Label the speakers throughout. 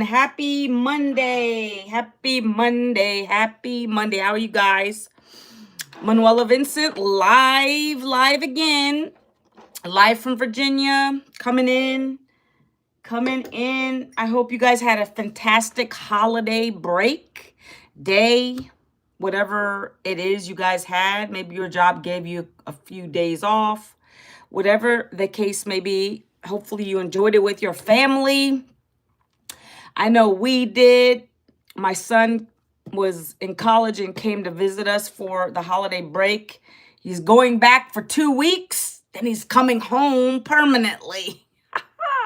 Speaker 1: Happy Monday. Happy Monday. Happy Monday. How are you guys? Manuela Vincent, live again. Live from Virginia. Coming in. I hope you guys had a fantastic holiday break, day, whatever it is you guys had. Maybe your job gave you a few days off. Whatever the case may be, hopefully you enjoyed it with your family. I know we did. My son was in college and came to visit us for the holiday break. He's going back for 2 weeks, then he's coming home permanently.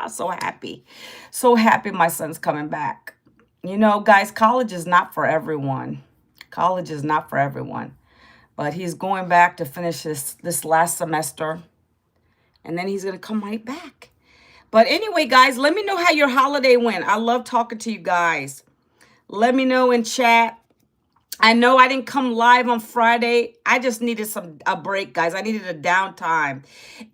Speaker 1: So happy. So happy my son's coming back. You know, guys, college is not for everyone. College is not for everyone. But he's going back to finish this last semester, and then he's going to come right back. But anyway, guys, let me know how your holiday went. I love talking to you guys. Let me know in chat. I know I didn't come live on Friday. I just needed a break, guys. I needed a downtime.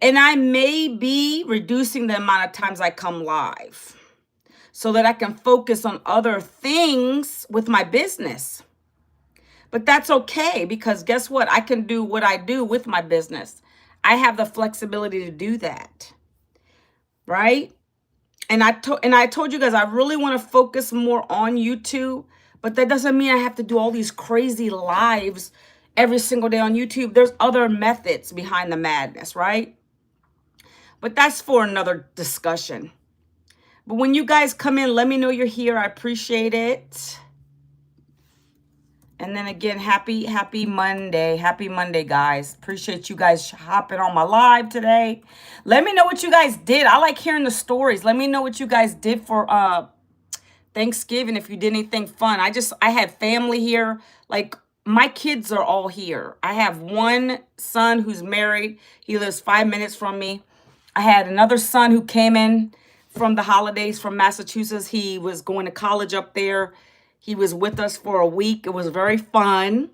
Speaker 1: And I may be reducing the amount of times I come live so that I can focus on other things with my business. But that's okay, because guess what? I can do what I do with my business. I have the flexibility to do that. Right? And I told you guys I really want to focus more on YouTube, but that doesn't mean I have to do all these crazy lives every single day on YouTube. There's other methods behind the madness, right? But that's for another discussion. But when you guys come in, let me know you're here. I appreciate it. And then again, happy Monday. Happy Monday, guys. Appreciate you guys hopping on my live today. Let me know what you guys did. I like hearing the stories. Let me know what you guys did for Thanksgiving, if you did anything fun. I had family here. Like, my kids are all here. I have one son who's married. He lives 5 minutes from me. I had another son who came in from the holidays from Massachusetts. He was going to college up there. He was with us for a week. It was very fun.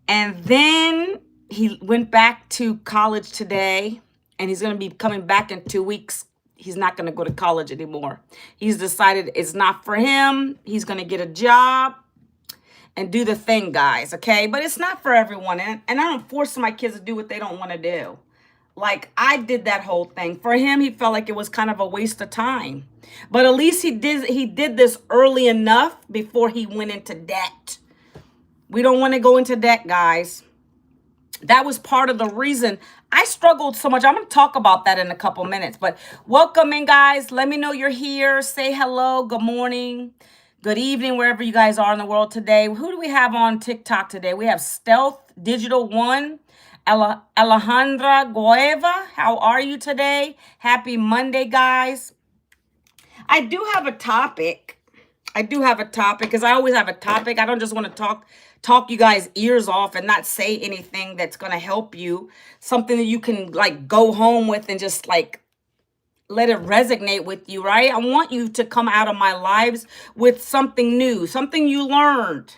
Speaker 1: And then he went back to college today, and he's going to be coming back in 2 weeks. He's not going to go to college anymore. He's decided it's not for him. He's going to get a job and do the thing, guys, okay? But it's not for everyone. And I don't force my kids to do what they don't want to do. Like, I did that whole thing. For him, he felt like it was kind of a waste of time. But at least he did this early enough before he went into debt. We don't want to go into debt, guys. That was part of the reason I struggled so much. I'm going to talk about that in a couple minutes. But welcome in, guys. Let me know you're here. Say hello. Good morning. Good evening, wherever you guys are in the world today. Who do we have on TikTok today? We have Stealth Digital One. Alejandra Gueva, how are you today? Happy Monday, guys. I do have a topic. Because I always have a topic. I don't just want to talk you guys' ears off and not say anything that's going to help you. Something that you can like go home with and just like let it resonate with you, right? I want you to come out of my lives with something new, something you learned.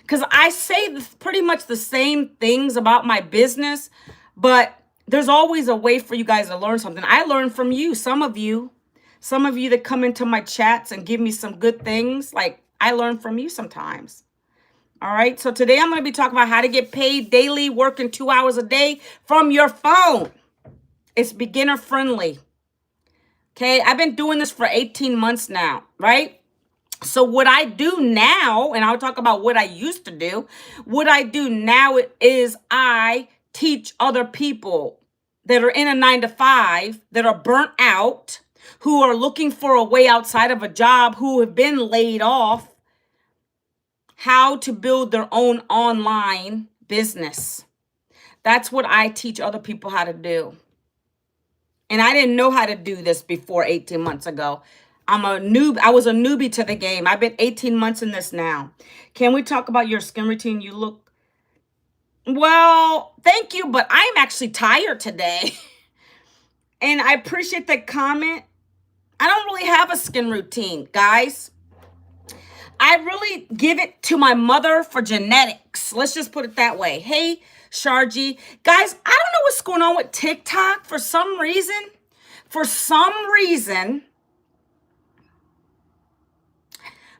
Speaker 1: Because I say pretty much the same things about my business, but there's always a way for you guys to learn something. I learned from you, some of you that come into my chats and give me some good things. Like, I learn from you sometimes. All right. So today I'm going to be talking about how to get paid daily, working 2 hours a day from your phone. It's beginner friendly. Okay. I've been doing this for 18 months now, right? So what I do now, and I'll talk about what I used to do, what I do now is I teach other people that are in a 9-to-5, that are burnt out, who are looking for a way outside of a job, who have been laid off, how to build their own online business. That's what I teach other people how to do. And I didn't know how to do this before 18 months ago. I was a newbie to the game. I've been 18 months in this now. Can we talk about your skin routine? You look, well, thank you, but I'm actually tired today. And I appreciate that comment. I don't really have a skin routine, guys. I really give it to my mother for genetics. Let's just put it that way. Hey, Sharji. Guys, I don't know what's going on with TikTok for some reason.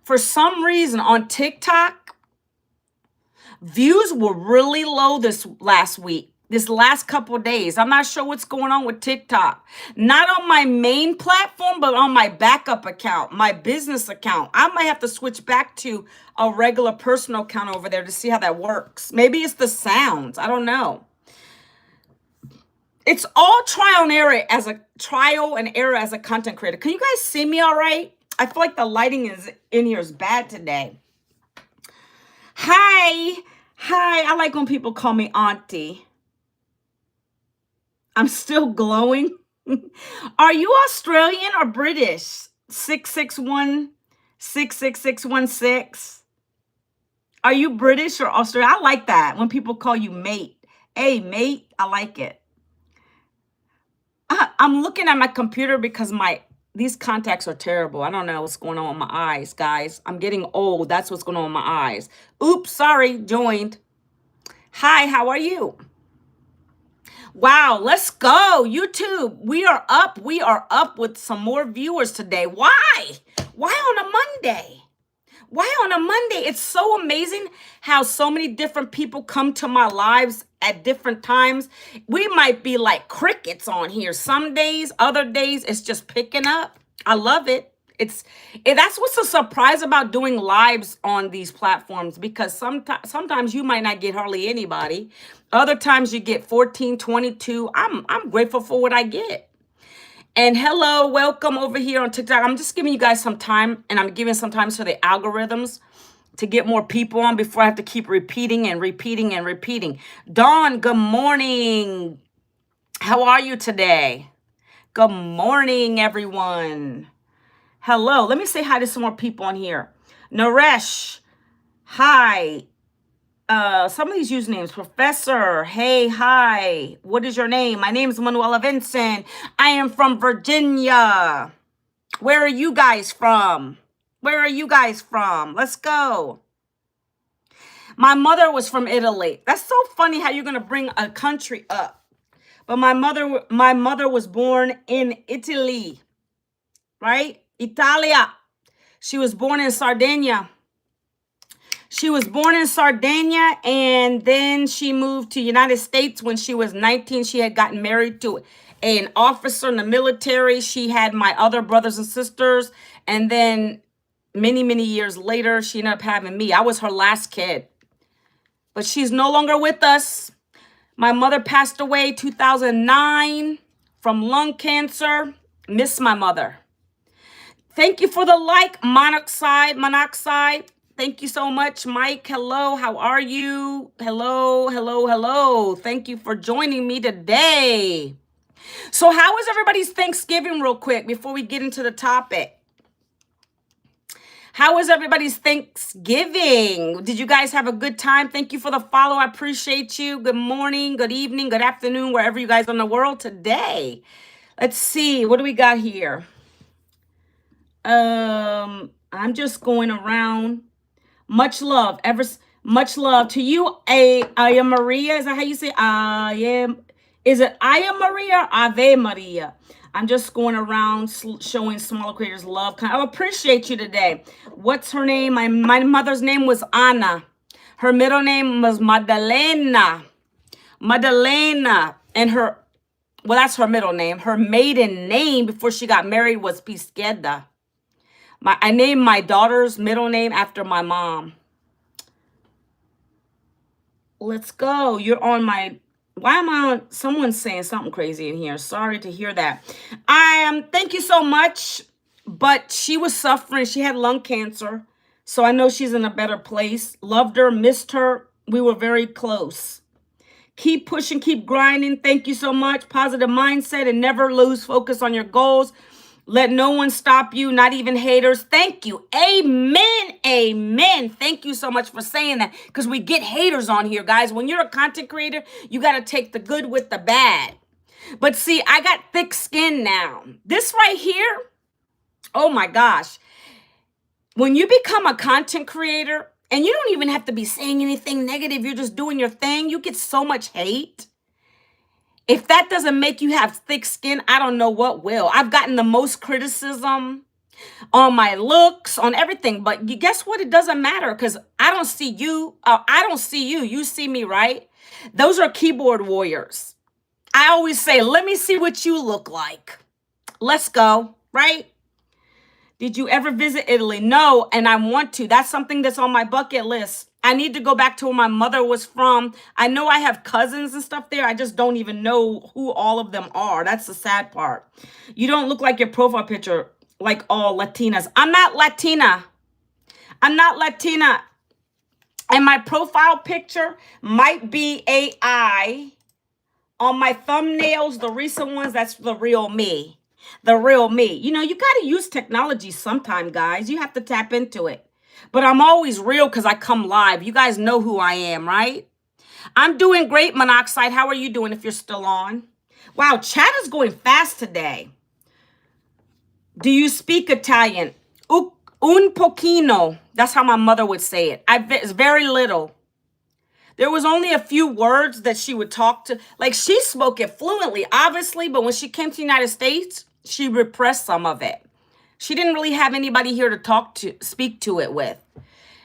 Speaker 1: For some reason on TikTok, views were really low this last week. This last couple of days. I'm not sure what's going on with TikTok. Not on my main platform, but on my backup account, my business account. I might have to switch back to a regular personal account over there to see how that works. Maybe it's the sounds. I don't know. It's all trial and error as a content creator. Can you guys see me all right? I feel like the lighting is in here is bad today. Hi. I like when people call me auntie. I'm still glowing. Are you Australian or British? 661 66616. Are you British or Australian? I like that when people call you mate. Hey, mate, I like it. I'm looking at my computer because these contacts are terrible. I don't know what's going on with my eyes, guys. I'm getting old. That's what's going on with my eyes. Oops, sorry, joined. Hi, how are you? Wow, let's go. YouTube, we are up. We are up with some more viewers today. Why? Why on a Monday? Why on a Monday? It's so amazing how so many different people come to my lives at different times. We might be like crickets on here some days, other days it's just picking up. I love it. That's what's a surprise about doing lives on these platforms, because sometimes you might not get hardly anybody. Other times you get 14, 22. I'm grateful for what I get. And hello, welcome over here on TikTok. I'm just giving you guys some time, and I'm giving some time for the algorithms to get more people on before I have to keep repeating and repeating and repeating. Dawn, good morning. How are you today? Good morning, everyone. Hello. Let me say hi to some more people on here. Naresh, hi. Some of these usernames. Professor, hey, hi. What is your name? My name is Manuela Vincent. I am from Virginia. Where are you guys from? Where are you guys from? Let's go. My mother was from Italy. That's so funny how you're going to bring a country up. But my mother was born in Italy, right? Italia. She was born in Sardinia. And then she moved to United States when she was 19. She had gotten married to an officer in the military. She had my other brothers and sisters. And then many, many years later, she ended up having me. I was her last kid. But she's no longer with us. My mother passed away 2009 from lung cancer. Miss my mother. Thank you for the like, Monoxide. Thank you so much, Mike. Hello, how are you? Hello. Thank you for joining me today. So how was everybody's Thanksgiving real quick before we get into the topic? How was everybody's Thanksgiving? Did you guys have a good time? Thank you for the follow. I appreciate you. Good morning, good evening, good afternoon, wherever you guys are in the world today. Let's see. What do we got here? I'm just going around. Much love. Much love to you. Aya Maria. Is that how you say? Is it Aya Maria or Ave Maria? I'm just going around showing smaller creators love. I appreciate you today. What's her name? My mother's name was Anna. Her middle name was Madalena. And that's her middle name. Her maiden name before she got married was Pisqueda. I named my daughter's middle name after my mom. Let's go. You're on my... Why am I on... Someone's saying something crazy in here. Sorry to hear that. Thank you so much. But she was suffering. She had lung cancer. So I know she's in a better place. Loved her, missed her. We were very close. Keep pushing, keep grinding. Thank you so much. Positive mindset and never lose focus on your goals. Let no one stop you, not even haters. Thank you. Amen. Thank you so much for saying that, because we get haters on here, guys. When you're a content creator, you got to take the good with the bad. But see, I got thick skin now. This right here, oh my gosh. When you become a content creator, and you don't even have to be saying anything negative, you're just doing your thing, you get so much hate. If that doesn't make you have thick skin, I don't know what will. I've gotten the most criticism. on my looks, on everything. But you guess what? It doesn't matter because I don't see you. I don't see you. You see me, right? Those are keyboard warriors. I always say, let me see what you look like. Let's go, right? Did you ever visit Italy? No, and I want to. That's something that's on my bucket list. I need to go back to where my mother was from. I know I have cousins and stuff there. I just don't even know who all of them are. That's the sad part. You don't look like your profile picture like all Latinas. I'm not Latina. I'm not Latina. And my profile picture might be AI. On my thumbnails, the recent ones, that's the real me. The real me. You know, you got to use technology sometime, guys. You have to tap into it. But I'm always real because I come live. You guys know who I am, right? I'm doing great, Monoxide. How are you doing if you're still on? Wow, chat is going fast today. Do you speak Italian? Un pochino. That's how my mother would say it. It's very little. There was only a few words that she would talk to. Like, she spoke it fluently, obviously, but when she came to the United States, she repressed some of it. She didn't really have anybody here to speak to it with.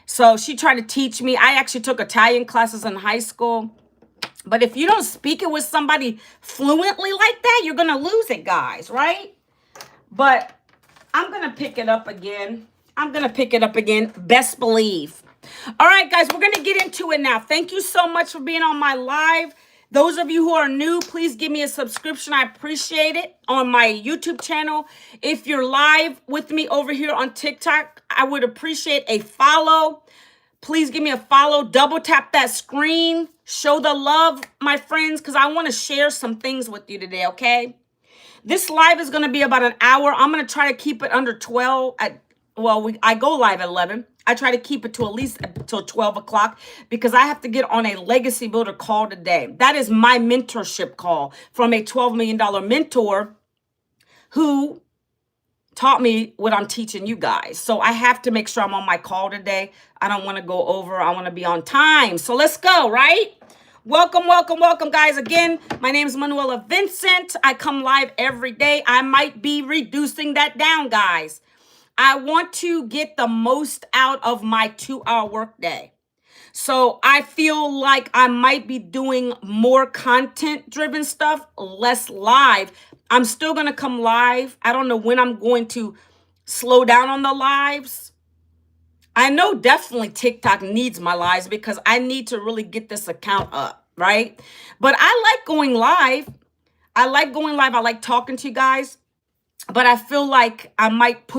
Speaker 1: So she tried to teach me. I actually took Italian classes in high school. But if you don't speak it with somebody fluently like that, you're going to lose it, guys, right? But I'm going to pick it up again. Best believe. All right, guys, we're going to get into it now. Thank you so much for being on my live. Those of you who are new, please give me a subscription. I appreciate it on my YouTube channel. If you're live with me over here on TikTok, I would appreciate a follow. Please give me a follow. Double tap that screen. Show the love, my friends, because I want to share some things with you today, okay? This live is going to be about an hour. I'm going to try to keep it under 12. I go live at 11. I try to keep it to at least until 12 o'clock because I have to get on a legacy builder call today. That is my mentorship call from a $12 million mentor who taught me what I'm teaching you guys. So I have to make sure I'm on my call today. I don't want to go over. I want to be on time. So let's go, right? Welcome, welcome, welcome, guys. Again, my name is Manuela Vincent. I come live every day. I might be reducing that down, guys. I want to get the most out of my 2-hour workday. So I feel like I might be doing more content-driven stuff, less live. I'm still going to come live. I don't know when I'm going to slow down on the lives. I know definitely TikTok needs my lives because I need to really get this account up, right? But I like going live. I like talking to you guys. But I feel like I might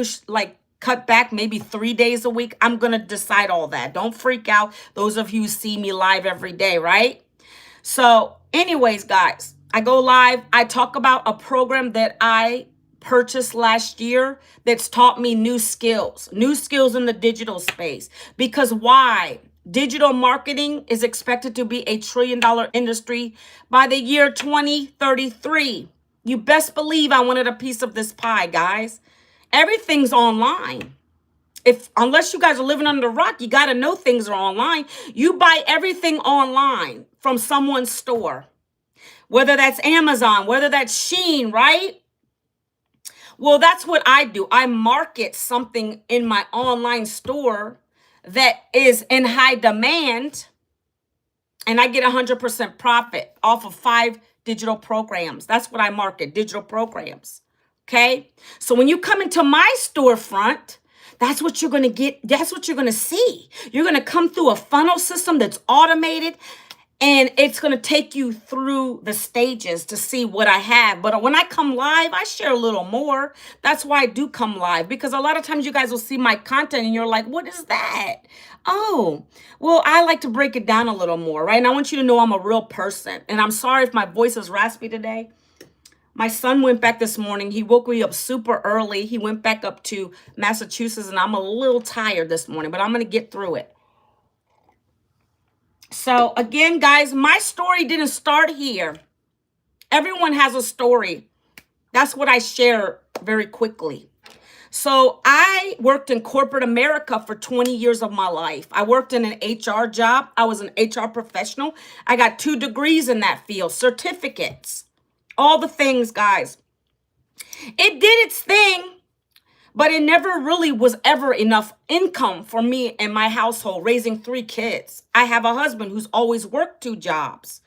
Speaker 1: cut back maybe 3 days a week. I'm going to decide all that. Don't freak out. Those of you who see me live every day, right? So anyways, guys, I go live. I talk about a program that I purchased last year that's taught me new skills in the digital space. Because why? Digital marketing is expected to be a $1 trillion industry by the year 2033. You best believe I wanted a piece of this pie, guys. Everything's online. Unless you guys are living under a rock, you got to know things are online. You buy everything online from someone's store, whether that's Amazon, whether that's Shein, right? Well, that's what I do. I market something in my online store that is in high demand, and I get 100% profit off of 5 digital programs. That's what I market, digital programs. Okay? So when you come into my storefront, that's what you're going to get. That's what you're going to see. You're going to come through a funnel system that's automated, and it's going to take you through the stages to see what I have. But when I come live, I share a little more. That's why I do come live, because a lot of times you guys will see my content and you're like, what is that? Oh, well, I like to break it down a little more, right? And I want you to know I'm a real person. And I'm sorry if my voice is raspy today. My son went back this morning. He woke me up super early. He went back up to Massachusetts, and I'm a little tired this morning, but I'm going to get through it. So again, guys, my story didn't start here. Everyone has a story. That's what I share very quickly. So I worked in corporate America for 20 years of my life. I worked in an HR job. I was an HR professional. I got 2 degrees in that field, certificates, all the things, guys. It did its thing. But it never really was ever enough income for me and my household, raising 3 kids. I have a husband who's always worked 2 jobs,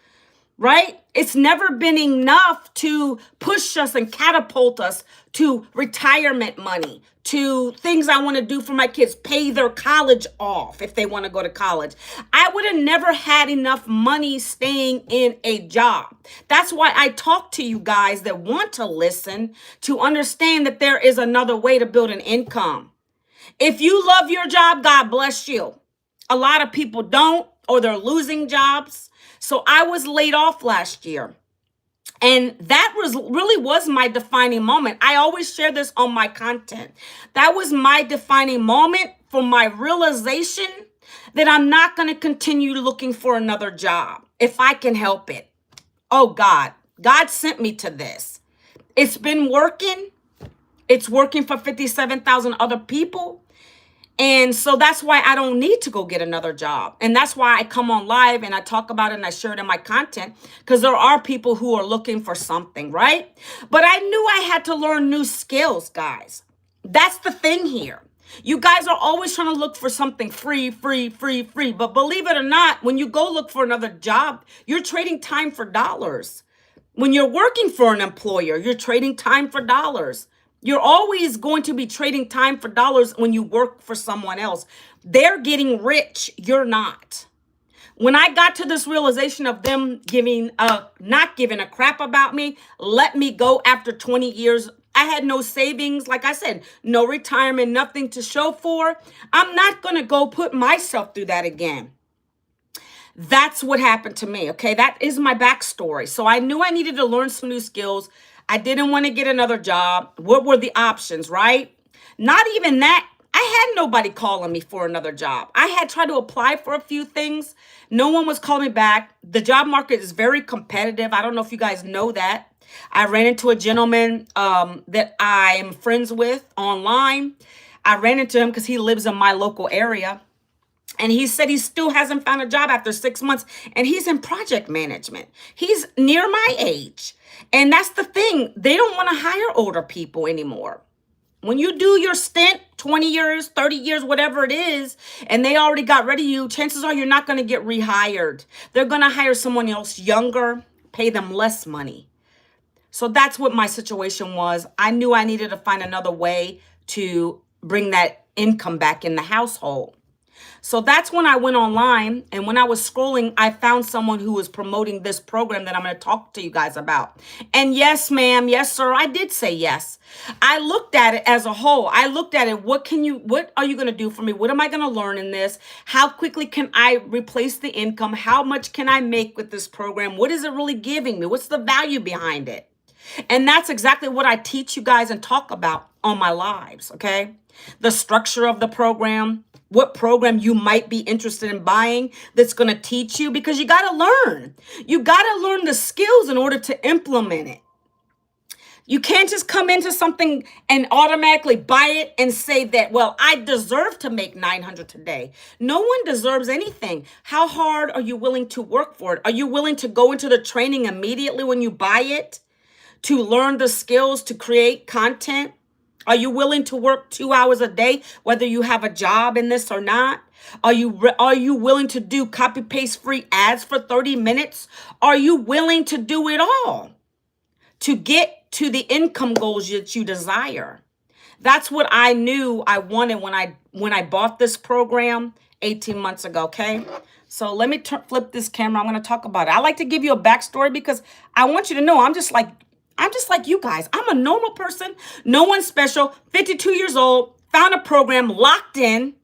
Speaker 1: right? It's never been enough to push us and catapult us to retirement money, to things I want to do for my kids, pay their college off if they want to go to college. I would have never had enough money staying in a job. That's why I talk to you guys that want to listen to understand that there is another way to build an income. If you love your job, God bless you. A lot of people don't, or they're losing jobs. So I was laid off last year. And that was my defining moment. I always share this on my content. That was my defining moment for my realization that I'm not going to continue looking for another job if I can help it. Oh God sent me to this. It's been working. It's working for 57,000 other people. And so that's why I don't need to go get another job. And that's why I come on live and I talk about it and I share it in my content, because there are people who are looking for something, right? But I knew I had to learn new skills, guys. That's the thing here. You guys are always trying to look for something free. But believe it or not, when you go look for another job, you're trading time for dollars. When you're working for an employer, you're trading time for dollars. You're always going to be trading time for dollars when you work for someone else. They're getting rich. You're not. When I got to this realization of them not giving a crap about me, let me go after 20 years. I had no savings. Like I said, no retirement, nothing to show for. I'm not going to go put myself through that again. That's what happened to me. Okay. That is my backstory. So I knew I needed to learn some new skills. I didn't want to get another job. What were the options, right? Not even that. I had nobody calling me for another job. I had tried to apply for a few things. No one was calling me back. The job market is very competitive. I don't know if you guys know that. I ran into a gentleman that I am friends with online. I ran into him because he lives in my local area. And he said he still hasn't found a job after 6 months. And he's in project management. He's near my age. And that's the thing. They don't want to hire older people anymore. When you do your stint, 20 years, 30 years, whatever it is, and they already got rid of you, chances are you're not going to get rehired. They're going to hire someone else younger, pay them less money. So that's what my situation was. I knew I needed to find another way to bring that income back in the household. So that's when I went online, and when I was scrolling, I found someone who was promoting this program that I'm going to talk to you guys about. And yes, ma'am, yes, sir, I did say yes. I looked at it as a whole. I looked at it. What are you going to do for me? What am I going to learn in this? How quickly can I replace the income? How much can I make with this program? What is it really giving me? What's the value behind it? And that's exactly what I teach you guys and talk about on my lives, okay? The structure of the program, what program you might be interested in buying that's going to teach you, because you got to learn. You got to learn the skills in order to implement it. You can't just come into something and automatically buy it and say that, well, I deserve to make $900 today. No one deserves anything. How hard are you willing to work for it? Are you willing to go into the training immediately when you buy it to learn the skills to create content? Are you willing to work 2 hours a day, whether you have a job in this or not? Are you willing to do copy paste free ads for 30 minutes? Are you willing to do it all to get to the income goals that you desire? That's what I knew I wanted when I bought this program 18 months ago, okay? So let me flip this camera. I'm going to talk about it. I like to give you a backstory because I want you to know I'm just like you guys. I'm a normal person, no one special, 52 years old, found a program, locked in,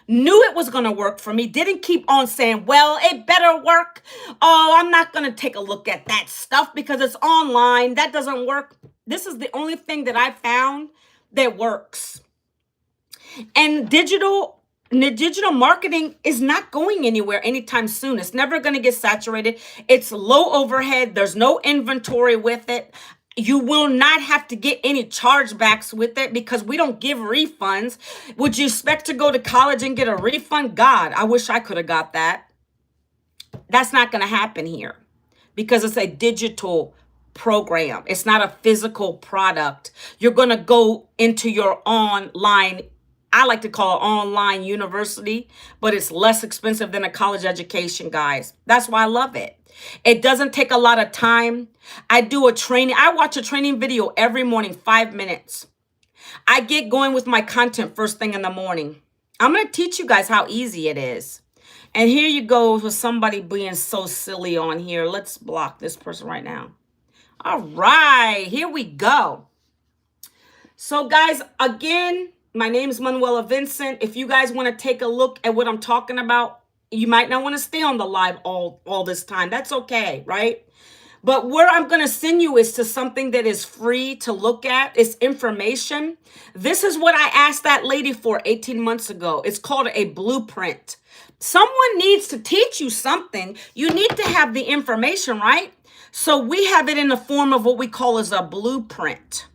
Speaker 1: knew it was going to work for me, didn't keep on saying, well, it better work. Oh, I'm not going to take a look at that stuff because it's online. That doesn't work. This is the only thing that I found that works. And digital marketing is not going anywhere anytime soon. It's never going to get saturated. It's low overhead. There's no inventory with it. You will not have to get any chargebacks with it because we don't give refunds. Would you expect to go to college and get a refund? God, I wish I could have got that. That's not going to happen here because it's a digital program. It's not a physical product. You're going to go into your online, I like to call it online university, but it's less expensive than a college education, guys. That's why I love it. It doesn't take a lot of time. I watch a training video every morning, 5 minutes. I get going with my content first thing in the morning. I'm going to teach you guys how easy it is. And here you go with somebody being so silly on here. Let's block this person right now. All right, here we go. So guys, again, my name is Manuela Vincent. If you guys want to take a look at what I'm talking about, you might not want to stay on the live all this time. That's okay, right? But where I'm going to send you is to something that is free to look at. It's information. This is what I asked that lady for 18 months ago. It's called a blueprint. Someone needs to teach you something. You need to have the information, right? So we have it in the form of what we call as a blueprint.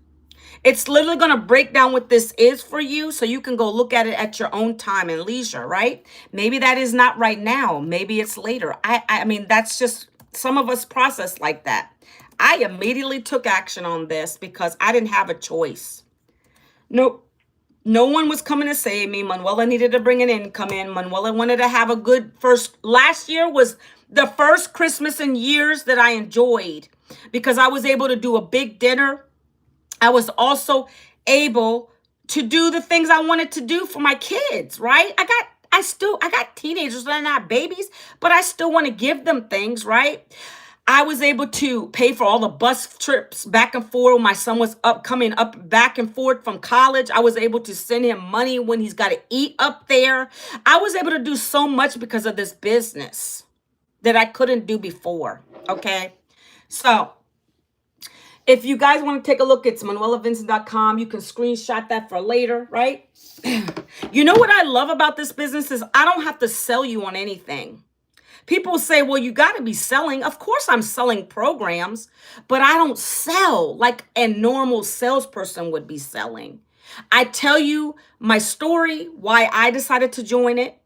Speaker 1: It's literally going to break down what this is for you so you can go look at it at your own time and leisure, right? Maybe that is not right now. Maybe it's later. I mean, that's just some of us process like that. I immediately took action on this because I didn't have a choice. Nope. No one was coming to save me. Manuela needed to bring an income in. Manuela wanted to have a good first. Last year was the first Christmas in years that I enjoyed because I was able to do a big dinner. I was also able to do the things I wanted to do for my kids, right? I got teenagers that are not babies, but I still want to give them things, right? I was able to pay for all the bus trips back and forth when my son was coming up back and forth from college. I was able to send him money when he's got to eat up there. I was able to do so much because of this business that I couldn't do before, okay? So if you guys want to take a look, it's manuelavincent.com. You can screenshot that for later, right? You know what I love about this business is I don't have to sell you on anything. People say, well, you got to be selling. Of course I'm selling programs, but I don't sell like a normal salesperson would be selling. I tell you my story, why I decided to join it.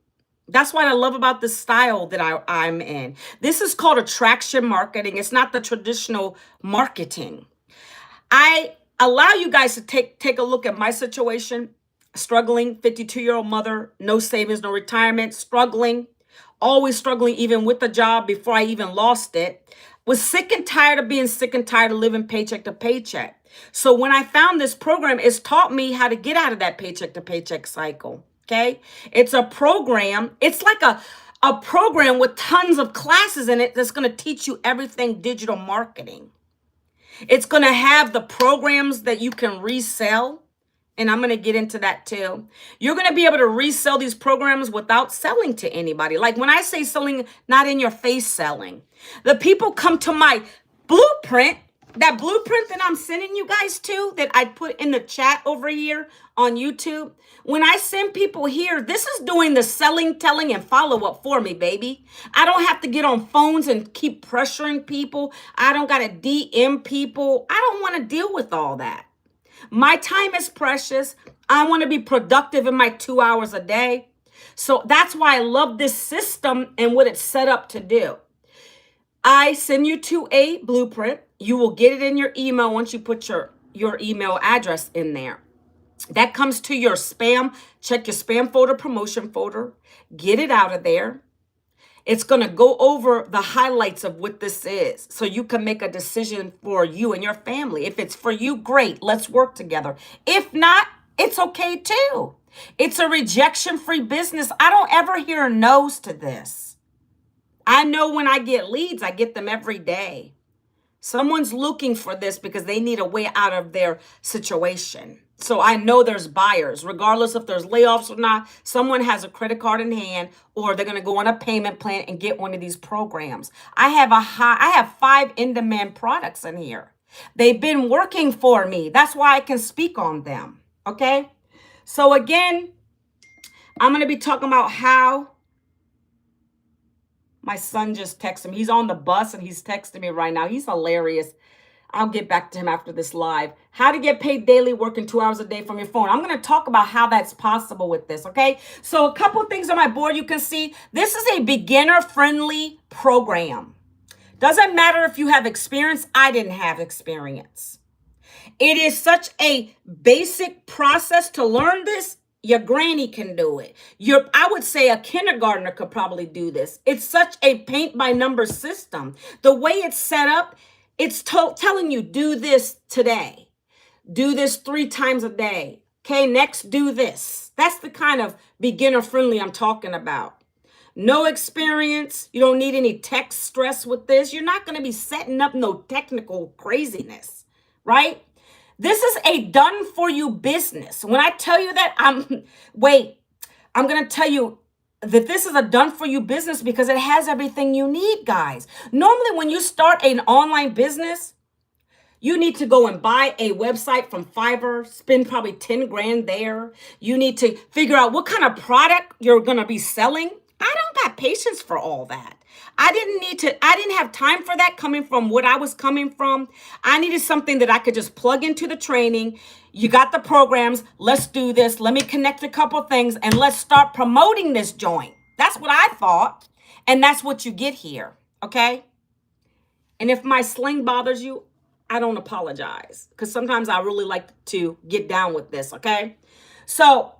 Speaker 1: That's what I love about the style that I'm in. This is called attraction marketing. It's not the traditional marketing. I allow you guys to take a look at my situation. Struggling, 52-year-old mother, no savings, no retirement, always struggling even with the job before I even lost it. Was sick and tired of being sick and tired of living paycheck to paycheck. So when I found this program, it's taught me how to get out of that paycheck to paycheck cycle. Okay. It's a program. It's like a program with tons of classes in it that's going to teach you everything digital marketing. It's going to have the programs that you can resell. And I'm going to get into that too. You're going to be able to resell these programs without selling to anybody. Like when I say selling, not in your face selling. The people come to my blueprint, that blueprint that I'm sending you guys to, that I put in the chat over here on YouTube. When I send people here, this is doing the selling, telling, and follow-up for me, baby. I don't have to get on phones and keep pressuring people. I don't got to DM people. I don't want to deal with all that. My time is precious. I want to be productive in my 2 hours a day. So that's why I love this system and what it's set up to do. I send you to a blueprint. You will get it in your email once you put your email address in there. That comes to your spam. Check your spam folder, promotion folder. Get it out of there. It's going to go over the highlights of what this is so you can make a decision for you and your family. If it's for you, great. Let's work together. If not, it's okay too. It's a rejection-free business. I don't ever hear no's to this. I know when I get leads, I get them every day. Someone's looking for this because they need a way out of their situation. So I know there's buyers, regardless if there's layoffs or not. Someone has a credit card in hand, or they're going to go on a payment plan and get one of these programs. I have 5 in-demand products in here. They've been working for me. That's why I can speak on them. Okay. So again, I'm going to be talking about how my son just texted me. He's on the bus and he's texting me right now. He's hilarious. I'll get back to him after this live. How to get paid daily working 2 hours a day from your phone. I'm going to talk about how that's possible with this, okay? So a couple of things on my board you can see. This is a beginner-friendly program Doesn't matter if you have experience. I didn't have experience. It is such a basic process to learn this. Your granny can do it. I would say a kindergartner could probably do this. It's such a paint by number system. The way it's set up, it's telling you, do this today. Do this 3 times a day. Okay, next, do this. That's the kind of beginner friendly I'm talking about. No experience. You don't need any tech stress with this. You're not going to be setting up no technical craziness, right? This is a done for you business. When I tell you that, I'm going to tell you that this is a done for you business because it has everything you need, guys. Normally, when you start an online business, you need to go and buy a website from Fiverr, spend probably 10 grand there. You need to figure out what kind of product you're going to be selling. I don't got patience for all that. I didn't have time for that coming from what I was coming from. I needed something that I could just plug into the training. You got the programs. Let's do this. Let me connect a couple things and let's start promoting this joint. That's what I thought. And that's what you get here. Okay. And if my slang bothers you, I don't apologize because sometimes I really like to get down with this. Okay. So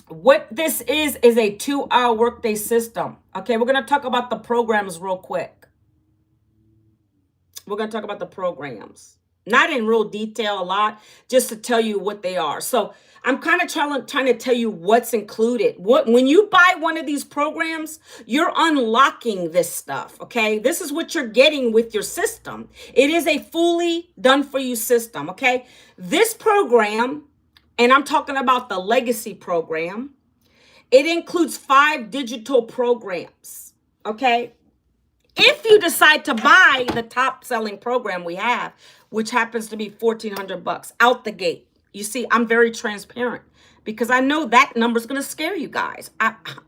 Speaker 1: what this is a 2-hour workday system. Okay, we're going to talk about the programs real quick. We're going to talk about the programs. Not in real detail a lot, just to tell you what they are. So I'm kind of trying to tell you what's included. When you buy one of these programs, you're unlocking this stuff, okay? This is what you're getting with your system. It is a fully done for you system, okay? This program, and I'm talking about the legacy program, it includes 5 digital programs, okay? If you decide to buy the top selling program we have, which happens to be $1,400 out the gate. You see, I'm very transparent because I know that number's going to scare you guys.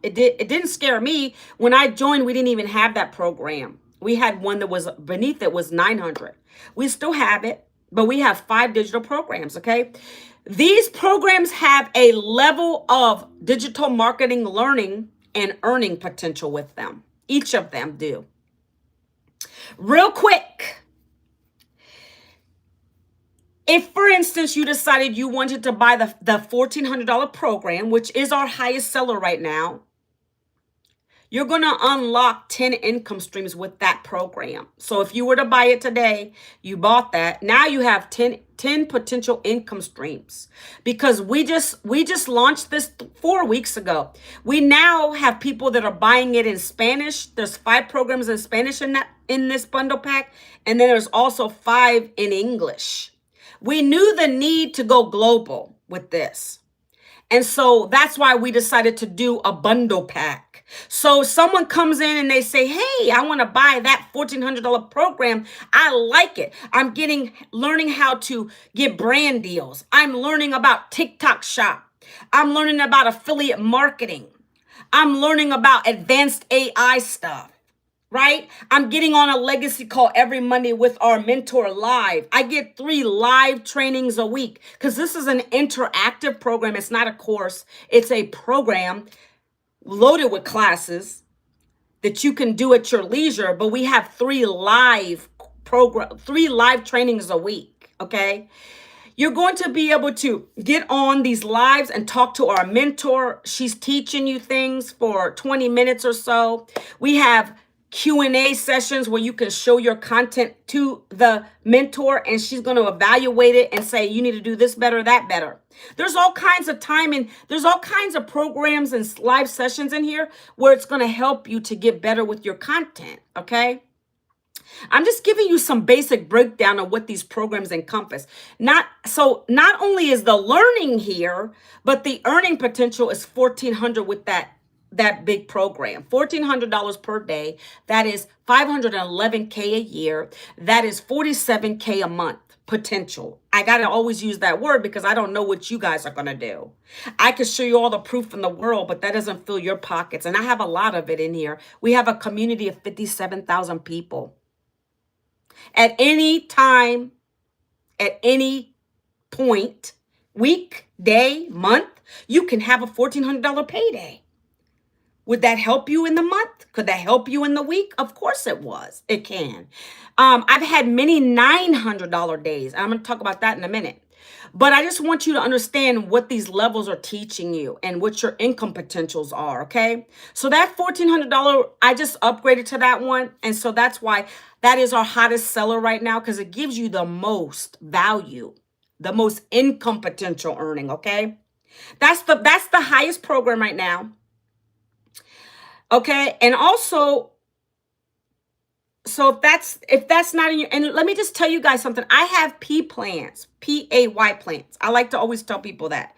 Speaker 1: It didn't scare me. When I joined, we didn't even have that program. We had one that was beneath it was $900. We still have it, but we have 5 digital programs, okay? These programs have a level of digital marketing learning and earning potential with them. Each of them do. Real quick, if, for instance, you decided you wanted to buy the $1,400 program, which is our highest seller right now, you're going to unlock 10 income streams with that program. So if you were to buy it today, you bought that. Now you have 10 potential income streams because we just launched this 4 weeks ago. We now have people that are buying it in Spanish. There's 5 programs in Spanish in this bundle pack. And then there's also 5 in English. We knew the need to go global with this. And so that's why we decided to do a bundle pack. So someone comes in and they say, hey, I want to buy that $1,400 program. I like it. I'm learning how to get brand deals. I'm learning about TikTok shop. I'm learning about affiliate marketing. I'm learning about advanced AI stuff. Right? I'm getting on a legacy call every Monday with our mentor live. I get 3 live trainings a week because this is an interactive program. It's not a course. It's a program loaded with classes that you can do at your leisure. But we have 3 live trainings a week. Okay. You're going to be able to get on these lives and talk to our mentor. She's teaching you things for 20 minutes or so. We have Q&A sessions where you can show your content to the mentor and she's going to evaluate it and say, you need to do this better, that better. There's all kinds of time and there's all kinds of programs and live sessions in here where it's going to help you to get better with your content. Okay. I'm just giving you some basic breakdown of what these programs encompass. Not only is the learning here, but the earning potential is $1,400 with that big program. $1,400 per day. That is $511K a year. That is $47K a month potential. I got to always use that word because I don't know what you guys are going to do. I can show you all the proof in the world, but that doesn't fill your pockets. And I have a lot of it in here. We have a community of 57,000 people. At any time, at any point, week, day, month, you can have a $1,400 payday. Would that help you in the month? Could that help you in the week? Of course it was. It can. I've had many $900 days. I'm going to talk about that in a minute. But I just want you to understand what these levels are teaching you and what your income potentials are, okay? So that $1,400, I just upgraded to that one. And so that's why that is our hottest seller right now, because it gives you the most value, the most income potential earning, okay? That's the highest program right now. Okay. And also, so if that's not in your, and let me just tell you guys something. I have P plans, PAY plans. I like to always tell people that.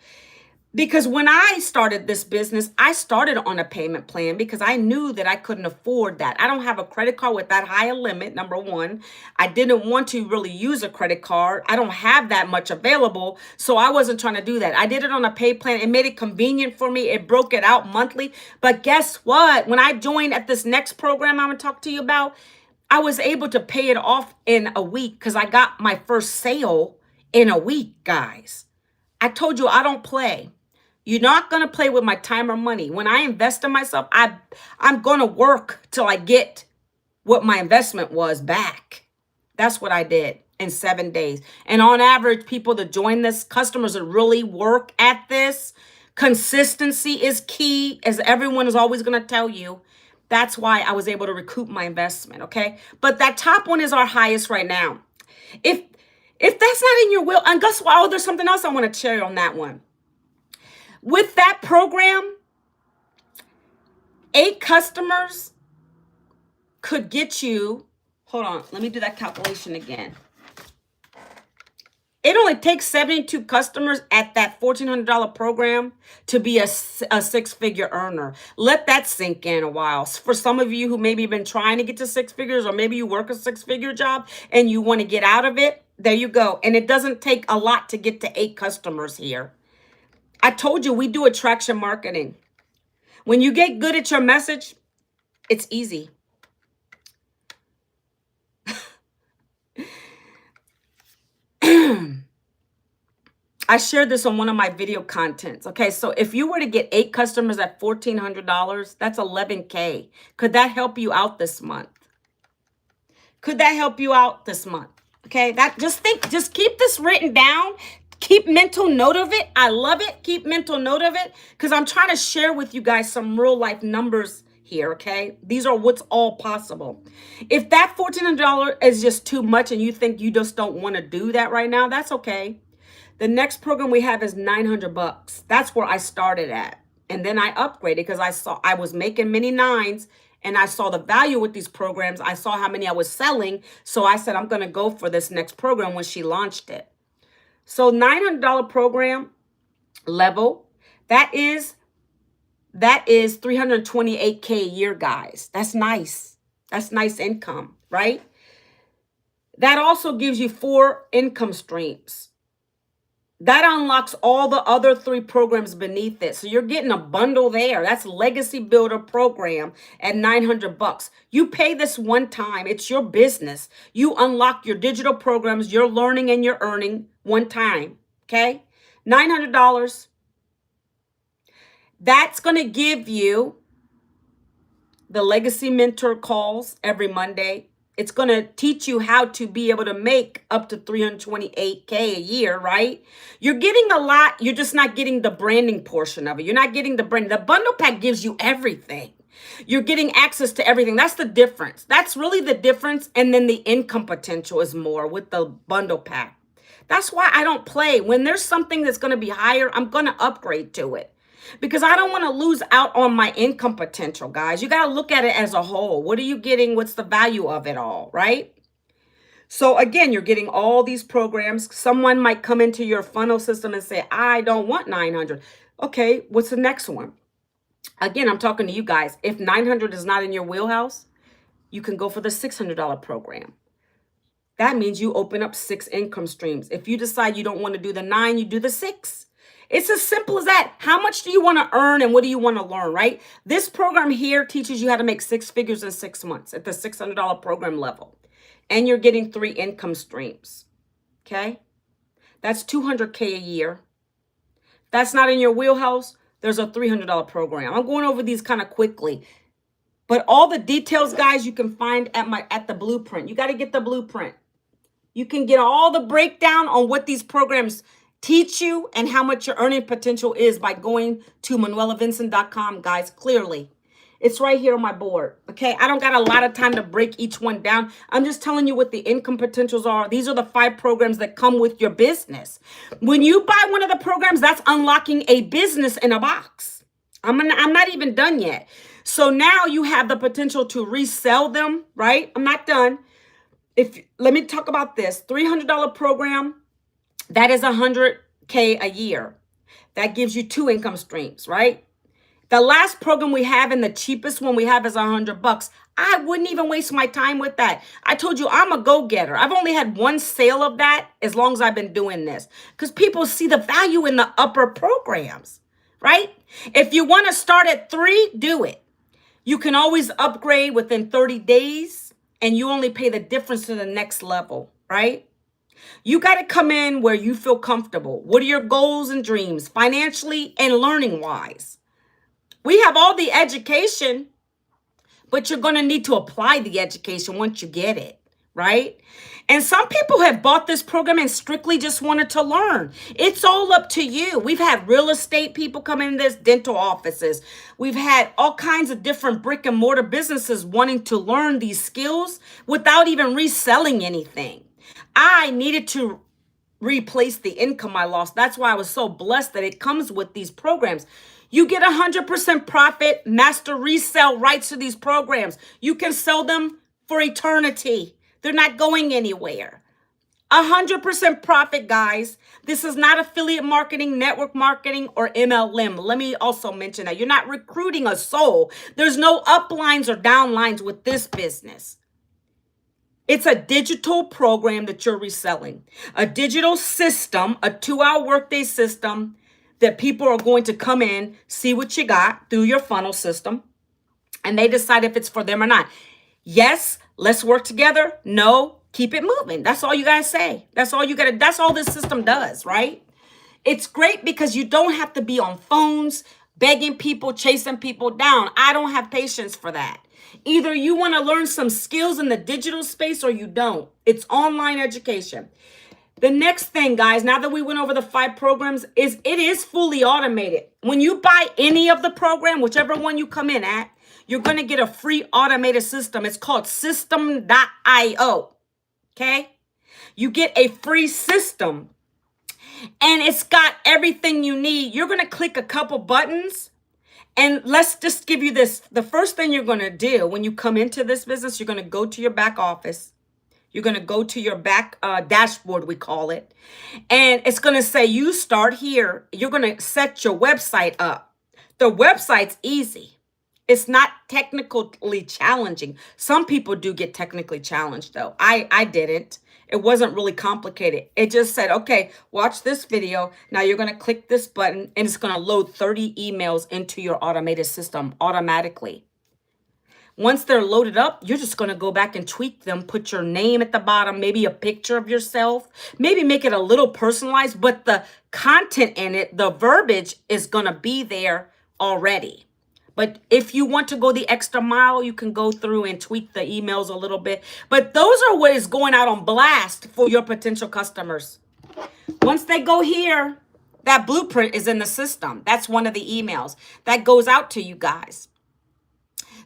Speaker 1: Because when I started this business, I started on a payment plan because I knew that I couldn't afford that. I don't have a credit card with that high a limit, number one. I didn't want to really use a credit card. I don't have that much available, so I wasn't trying to do that. I did it on a pay plan. It made it convenient for me. It broke it out monthly. But guess what? When I joined at this next program I'm going to talk to you about, I was able to pay it off in a week because I got my first sale in a week, guys. I told you I don't play. You're not going to play with my time or money. When I invest in myself, I'm going to work till I get what my investment was back. That's what I did in 7 days. And on average, people that join this, customers that really work at this, consistency is key, as everyone is always going to tell you. That's why I was able to recoup my investment, okay? But that top one is our highest right now. If that's not in your will, and guess what? Oh, there's something else I want to share on that one. With that program, 8 customers could get you, hold on, let me do that calculation again. It only takes 72 customers at that $1,400 program to be a 6-figure earner. Let that sink in a while. For some of you who maybe been trying to get to 6 figures, or maybe you work a 6-figure job and you want to get out of it, there you go. And it doesn't take a lot to get to 8 customers here. I told you we do attraction marketing. When you get good at your message, it's easy. I shared this on one of my video contents. Okay, so if you were to get 8 customers at $1,400, that's $11K. Could that help you out this month? Could that help you out this month? Okay, just keep this written down. Keep mental note of it. I love it. Keep mental note of it because I'm trying to share with you guys some real life numbers here, okay? These are what's all possible. If that $1,400 is just too much and you think you just don't want to do that right now, that's okay. The next program we have is $900. That's where I started at. And then I upgraded because I was making many 9s and I saw the value with these programs. I saw how many I was selling. So I said, I'm going to go for this next program when she launched it. So $900 program level, that is $328K a year, guys. That's nice. That's nice income, right? That also gives you 4 income streams. That unlocks all the other 3 programs beneath it. So you're getting a bundle there. That's Legacy Builder program at $900. You pay this one time. It's your business. You unlock your digital programs, your learning and your earning one time. Okay? $900. That's going to give you the Legacy Mentor calls every Monday. It's going to teach you how to be able to make up to $328K a year, right? You're getting a lot. You're just not getting the branding portion of it. You're not getting the brand. The bundle pack gives you everything. You're getting access to everything. That's the difference. That's really the difference. And then the income potential is more with the bundle pack. That's why I don't play. When there's something that's going to be higher, I'm going to upgrade to it. Because I don't want to lose out on my income potential, guys. You got to look at it as a whole. What are you getting? What's the value of it all, right? So again, you're getting all these programs. Someone might come into your funnel system and say, I don't want 900. Okay, what's the next one? Again, I'm talking to you guys. If 900 is not in your wheelhouse, you can go for the $600 program. That means you open up 6 income streams. If you decide you don't want to do the 9, you do the 6. It's as simple as that. How much do you want to earn and what do you want to learn, right? This program here teaches you how to make 6 figures in 6 months at the $600 program level. And you're getting 3 income streams, okay? That's $200K a year. That's not in your wheelhouse. there's a $300 program. I'm going over these kind of quickly. But all the details, guys, you can find at the blueprint. You got to get the blueprint. You can get all the breakdown on what these programs teach you and how much your earning potential is by going to manuelavincent.com, guys, clearly. It's right here on my board, okay? I don't got a lot of time to break each one down. I'm just telling you what the income potentials are. These are the 5 programs that come with your business. When you buy one of the programs, that's unlocking a business in a box. I'm not even done yet. So now you have the potential to resell them, right? I'm not done. Let me talk about this. $300 program, that is $100K a year. That gives you 2 income streams, right? The last program we have and the cheapest one we have is $100. I wouldn't even waste my time with that. I told you I'm a go-getter. I've only had 1 sale of that as long as I've been doing this because people see the value in the upper programs, right? If you want to start at 3, do it. You can always upgrade within 30 days and you only pay the difference to the next level, right? You got to come in where you feel comfortable. What are your goals and dreams financially and learning wise? We have all the education, but you're going to need to apply the education once you get it, right? And some people have bought this program and strictly just wanted to learn. It's all up to you. We've had real estate people come in this, dental offices. We've had all kinds of different brick and mortar businesses wanting to learn these skills without even reselling anything. I needed to replace the income I lost. That's why I was so blessed that it comes with these programs. You get 100% profit, master resell rights to these programs. You can sell them for eternity. They're not going anywhere. 100% profit, guys. This is not affiliate marketing, network marketing, or MLM. Let me also mention that you're not recruiting a soul. There's no uplines or downlines with this business. It's a digital program that you're reselling. A digital system, a 2-hour workday system that people are going to come in, see what you got through your funnel system, and they decide if it's for them or not. Yes, let's work together. No, keep it moving. That's all you got to say. That's all this system does, right? It's great because you don't have to be on phones, begging people, chasing people down. I don't have patience for that. Either you want to learn some skills in the digital space or you don't. It's online education. The next thing, guys, now that we went over the 5 programs, is it is fully automated. When you buy any of the program, whichever one you come in at, you're going to get a free automated system. It's called system.io, okay? You get a free system, and it's got everything you need. You're going to click a couple buttons, and let's just give you this. The first thing you're going to do when you come into this business, you're going to go to your back office. You're going to go to your back dashboard, we call it. And it's going to say, you start here. You're going to set your website up. The website's easy. It's not technically challenging. Some people do get technically challenged, though. I didn't. It wasn't really complicated. It just said, okay, watch this video. Now you're going to click this button, and it's going to load 30 emails into your automated system automatically. Once they're loaded up, you're just going to go back and tweak them, put your name at the bottom, maybe a picture of yourself, maybe make it a little personalized, but the content in it, the verbiage is going to be there already. But if you want to go the extra mile, you can go through and tweak the emails a little bit. But those are what is going out on blast for your potential customers. Once they go here, that blueprint is in the system. That's one of the emails that goes out to you guys.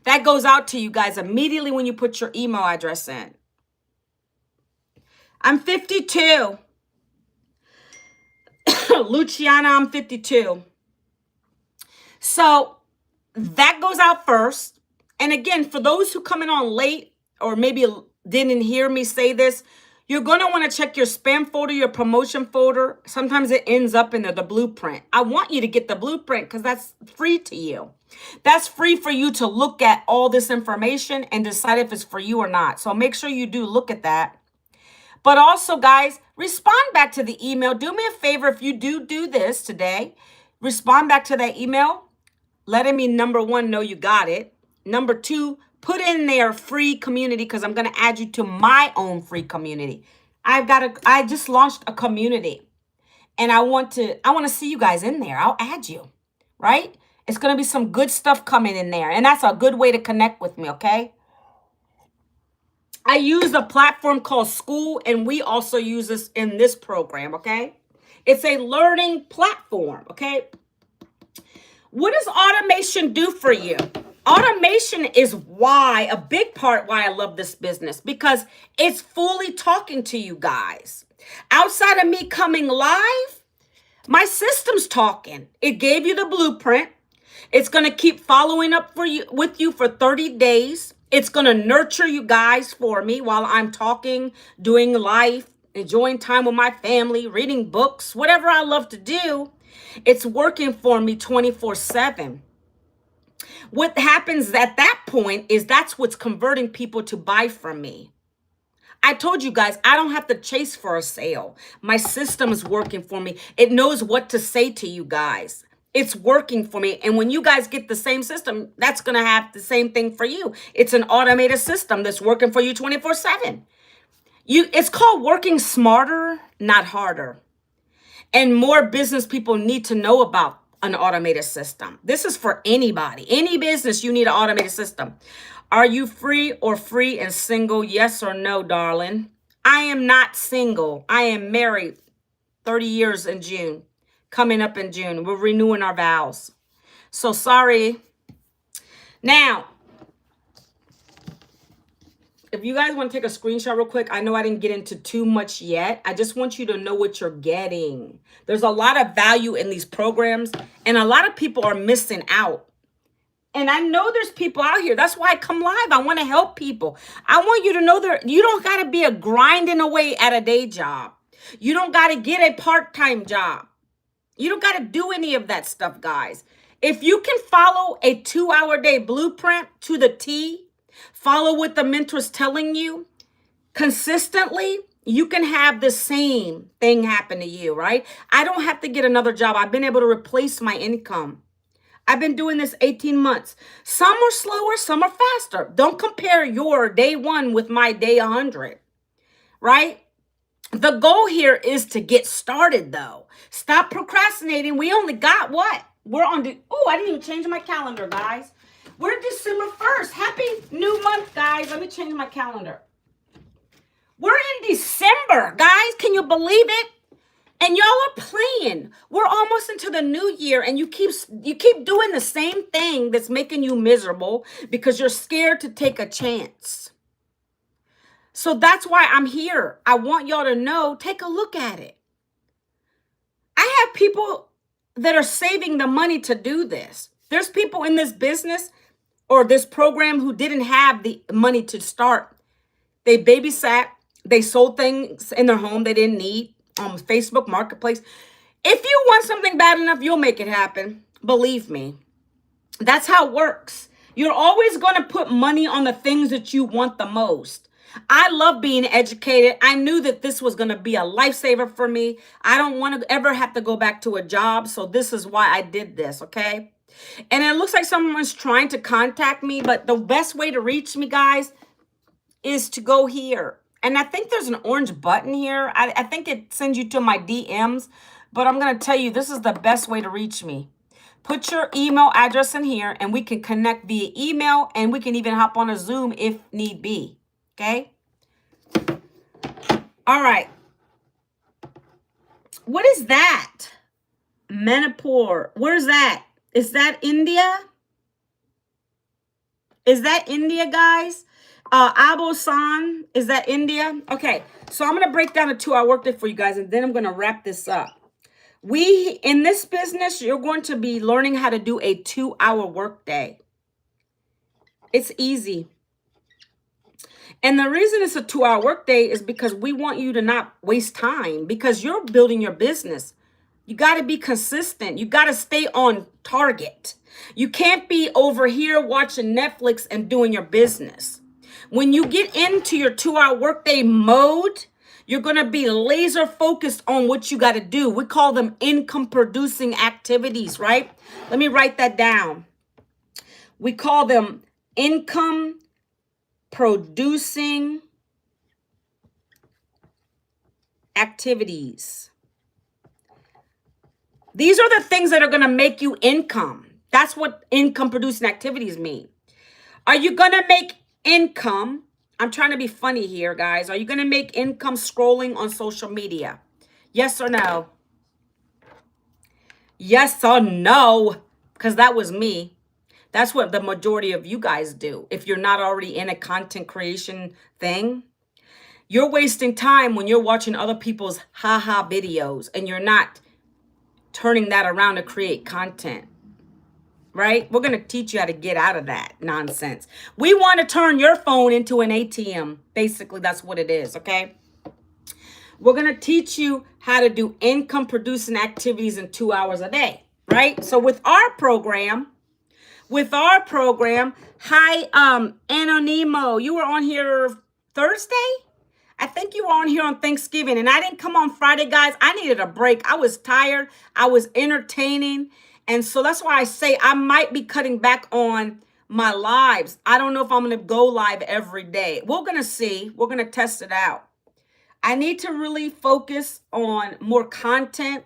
Speaker 1: That goes out to you guys immediately when you put your email address in. I'm 52. Luciana, I'm 52. So that goes out first. And again, for those who come in on late or maybe didn't hear me say this, you're going to want to check your spam folder, your promotion folder. Sometimes it ends up in there, the blueprint. I want you to get the blueprint because that's free to you. That's free for you to look at all this information and decide if it's for you or not. So make sure you do look at that. But also, guys, respond back to the email. Do me a favor if you do this today. Respond back to that email, letting me, number 1, know you got it. Number 2, put in their free community because I'm going to add you to my own free community. I just launched a community and I want to see you guys in there. I'll add you. right? It's going to be some good stuff coming in there. And that's a good way to connect with me, okay? I use a platform called School, and we also use this in this program, okay? It's a learning platform, okay? What does automation do for you? Automation is a big part why I love this business, because it's fully talking to you guys. Outside of me coming live, my system's talking. It gave you the blueprint. It's going to keep following up with you for 30 days. It's going to nurture you guys for me while I'm talking, doing life, enjoying time with my family, reading books, whatever I love to do. It's working for me 24/7. What happens at that point is that's what's converting people to buy from me. I told you guys, I don't have to chase for a sale. My system is working for me. It knows what to say to you guys. It's working for me. And when you guys get the same system, that's going to have the same thing for you. It's an automated system that's working for you 24/7. It's called working smarter, not harder. And more business people need to know about an automated system. This is for anybody. Any business, you need an automated system. Are you free and single? Yes or no, darling? I am not single. I am married 30 years in June. Coming up in June. We're renewing our vows. So sorry. Now, if you guys want to take a screenshot real quick, I know I didn't get into too much yet. I just want you to know what you're getting. There's a lot of value in these programs, and a lot of people are missing out. And I know there's people out here. That's why I come live. I want to help people. I want you to know that you don't got to be a grinding away at a day job. You don't got to get a part-time job. You don't got to do any of that stuff, guys. If you can follow a 2-hour day blueprint to the T, follow what the mentor's telling you consistently, you can have the same thing happen to you, right? I don't have to get another job. I've been able to replace my income. I've been doing this 18 months. Some are slower, some are faster. Don't compare your day 1 with my day 100, right? The goal here is to get started, though. Stop procrastinating. We only got what? I didn't even change my calendar, guys. We're December 1st. Happy new month, guys. Let me change my calendar. We're in December, guys. Can you believe it? And y'all are playing. We're almost into the new year, and you keep doing the same thing that's making you miserable because you're scared to take a chance. So that's why I'm here. I want y'all to know, take a look at it. I have people that are saving the money to do this. There's people in this business or this program who didn't have the money to start. They babysat. They sold things in their home they didn't need on Facebook Marketplace. If you want something bad enough, you'll make it happen. Believe me. That's how it works. You're always going to put money on the things that you want the most. I love being educated. I knew that this was going to be a lifesaver for me. I don't want to ever have to go back to a job. So this is why I did this, okay? And it looks like someone's trying to contact me, but the best way to reach me, guys, is to go here. And I think there's an orange button here. I think it sends you to my DMs, but I'm going to tell you, this is the best way to reach me. Put your email address in here, and we can connect via email, and we can even hop on a Zoom if need be, okay? All right. What is that? Manipur. Where's that? Is that India? Is that India, guys? Abo-san, is that India? Okay, so I'm going to break down a 2-hour workday for you guys, and then I'm going to wrap this up. In this business, you're going to be learning how to do a 2-hour workday. It's easy. And the reason it's a 2-hour workday is because we want you to not waste time, because you're building your business. You got to be consistent. You got to stay on target. You can't be over here watching Netflix and doing your business. When you get into your 2-hour workday mode, you're going to be laser focused on what you got to do. We call them income producing activities, right? Let me write that down. We call them income producing activities. These are the things that are going to make you income. That's what income producing activities mean. Are you going to make income? I'm trying to be funny here, guys. Are you going to make income scrolling on social media? Yes or no? Yes or no? Because that was me. That's what the majority of you guys do. If you're not already in a content creation thing, you're wasting time when you're watching other people's haha videos and you're not turning that around to create content. Right? We're going to teach you how to get out of that nonsense. We want to turn your phone into an ATM. Basically, that's what it is, okay? We're going to teach you how to do income producing activities in 2 hours a day, right? So with our program, hi, Anonimo, you were on here Thursday? I think you were on here on Thanksgiving, and I didn't come on Friday, guys. I needed a break. I was tired. I was entertaining. And so that's why I say I might be cutting back on my lives. I don't know if I'm going to go live every day. We're going to see. We're going to test it out. I need to really focus on more content,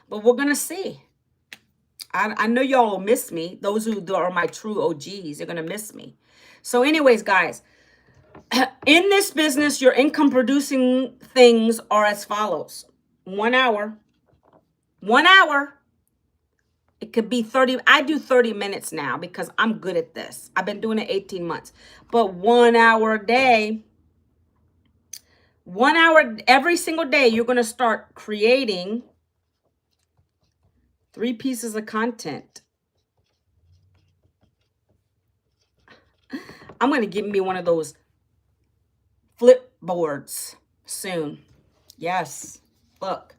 Speaker 1: but we're going to see. I know y'all will miss me. Those who are my true OGs, you're going to miss me. So anyways, guys, in this business, your income producing things are as follows. 1 hour. 1 hour. It could be 30. I do 30 minutes now because I'm good at this. I've been doing it 18 months. But 1 hour a day, 1 hour every single day, you're going to start creating 3 pieces of content. I'm going to give me one of those flip boards soon. Yes. Look.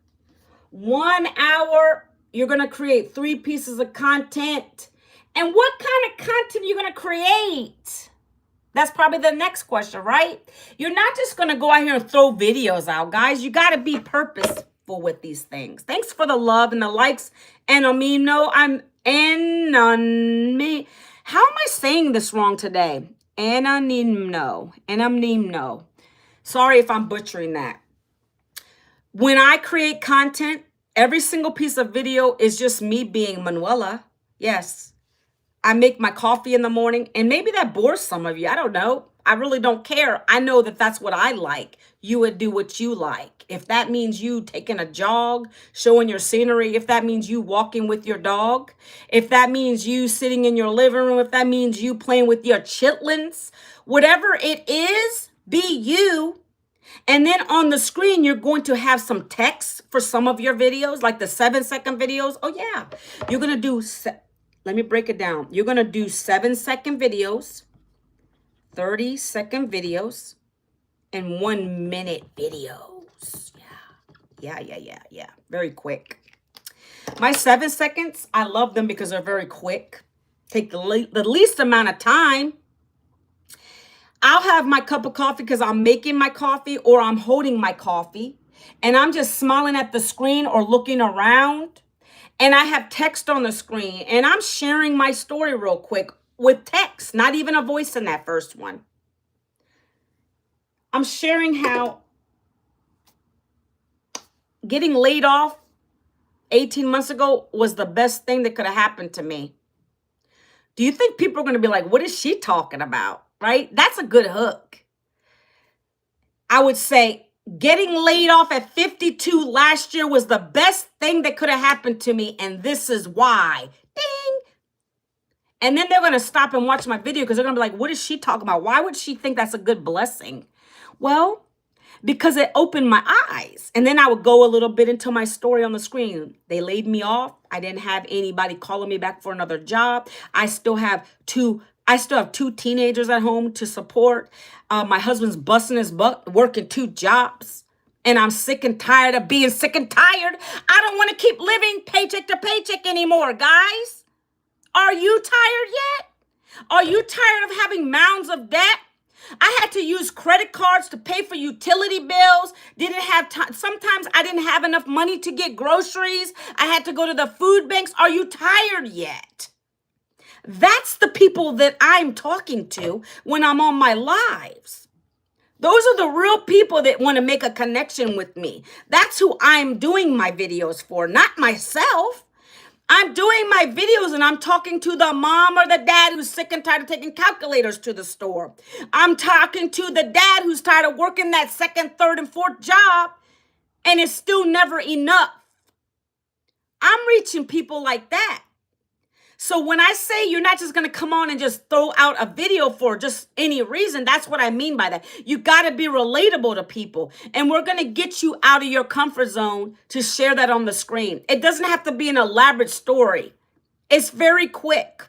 Speaker 1: 1 hour, you're going to create 3 pieces of content. And what kind of content are you going to create? That's probably the next question, right? You're not just going to go out here and throw videos out, guys. You got to be purposeful with these things. Thanks for the love and the likes. And How am I saying this wrong today? Anonymno. Sorry if I'm butchering that. When I create content, every single piece of video is just me being Manuela. Yes. I make my coffee in the morning, and maybe that bores some of you. I don't know. I really don't care. I know that that's what I like. You would do what you like. If that means you taking a jog, showing your scenery, if that means you walking with your dog, if that means you sitting in your living room, if that means you playing with your chitlins, whatever it is, be you. And then on the screen, you're going to have some text for some of your videos, like the 7-second videos. Oh, yeah. You're going to do... Let me break it down. You're going to do 7-second videos, 30-second videos, and 1-minute videos. Yeah. Very quick. My 7 seconds, I love them because they're very quick. Take the least amount of time. I'll have my cup of coffee because I'm making my coffee or I'm holding my coffee. And I'm just smiling at the screen or looking around. And I have text on the screen, and I'm sharing my story real quick with text, not even a voice in that first one. I'm sharing how getting laid off 18 months ago was the best thing that could have happened to me. Do you think people are going to be like, what is she talking about? Right? That's a good hook. I would say, getting laid off at 52 last year was the best thing that could have happened to me, and this is why. Ding! And then they're going to stop and watch my video because they're going to be like, what is she talking about? Why would she think that's a good blessing? Well, because it opened my eyes. And then I would go a little bit into my story on the screen. They laid me off. I didn't have anybody calling me back for another job. I still have two teenagers at home to support. My husband's busting his butt, working 2 jobs. And I'm sick and tired of being sick and tired. I don't want to keep living paycheck to paycheck anymore, guys. Are you tired yet? Are you tired of having mounds of debt? I had to use credit cards to pay for utility bills. Didn't have time. Sometimes I didn't have enough money to get groceries. I had to go to the food banks. Are you tired yet? That's the people that I'm talking to when I'm on my lives. Those are the real people that want to make a connection with me. That's who I'm doing my videos for, not myself. I'm doing my videos and I'm talking to the mom or the dad who's sick and tired of taking calculators to the store. I'm talking to the dad who's tired of working that second, third, and fourth job and it's still never enough. I'm reaching people like that. So when I say you're not just going to come on and just throw out a video for just any reason, that's what I mean by that. You got to be relatable to people. And we're going to get you out of your comfort zone to share that on the screen. It doesn't have to be an elaborate story. It's very quick.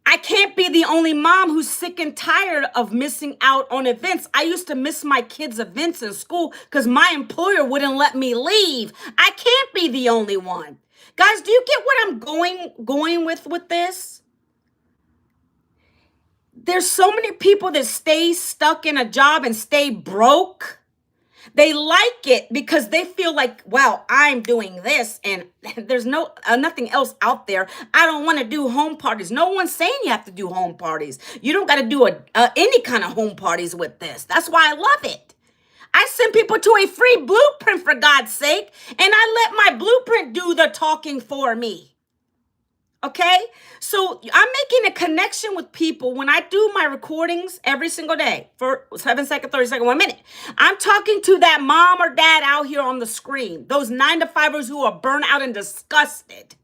Speaker 1: I can't be the only mom who's sick and tired of missing out on events. I used to miss my kids' events in school because my employer wouldn't let me leave. I can't be the only one. Guys, do you get what I'm going with this? There's so many people that stay stuck in a job and stay broke. They like it because they feel like, wow, I'm doing this and there's nothing else out there. I don't want to do home parties. No one's saying you have to do home parties. You don't got to do any kind of home parties with this. That's why I love it. I send people to a free blueprint, for God's sake, and I let my blueprint do the talking for me. Okay? So I'm making a connection with people when I do my recordings every single day for 7 seconds, 30 seconds, 1 minute. I'm talking to that mom or dad out here on the screen, those 9-to-5ers who are burnt out and disgusted.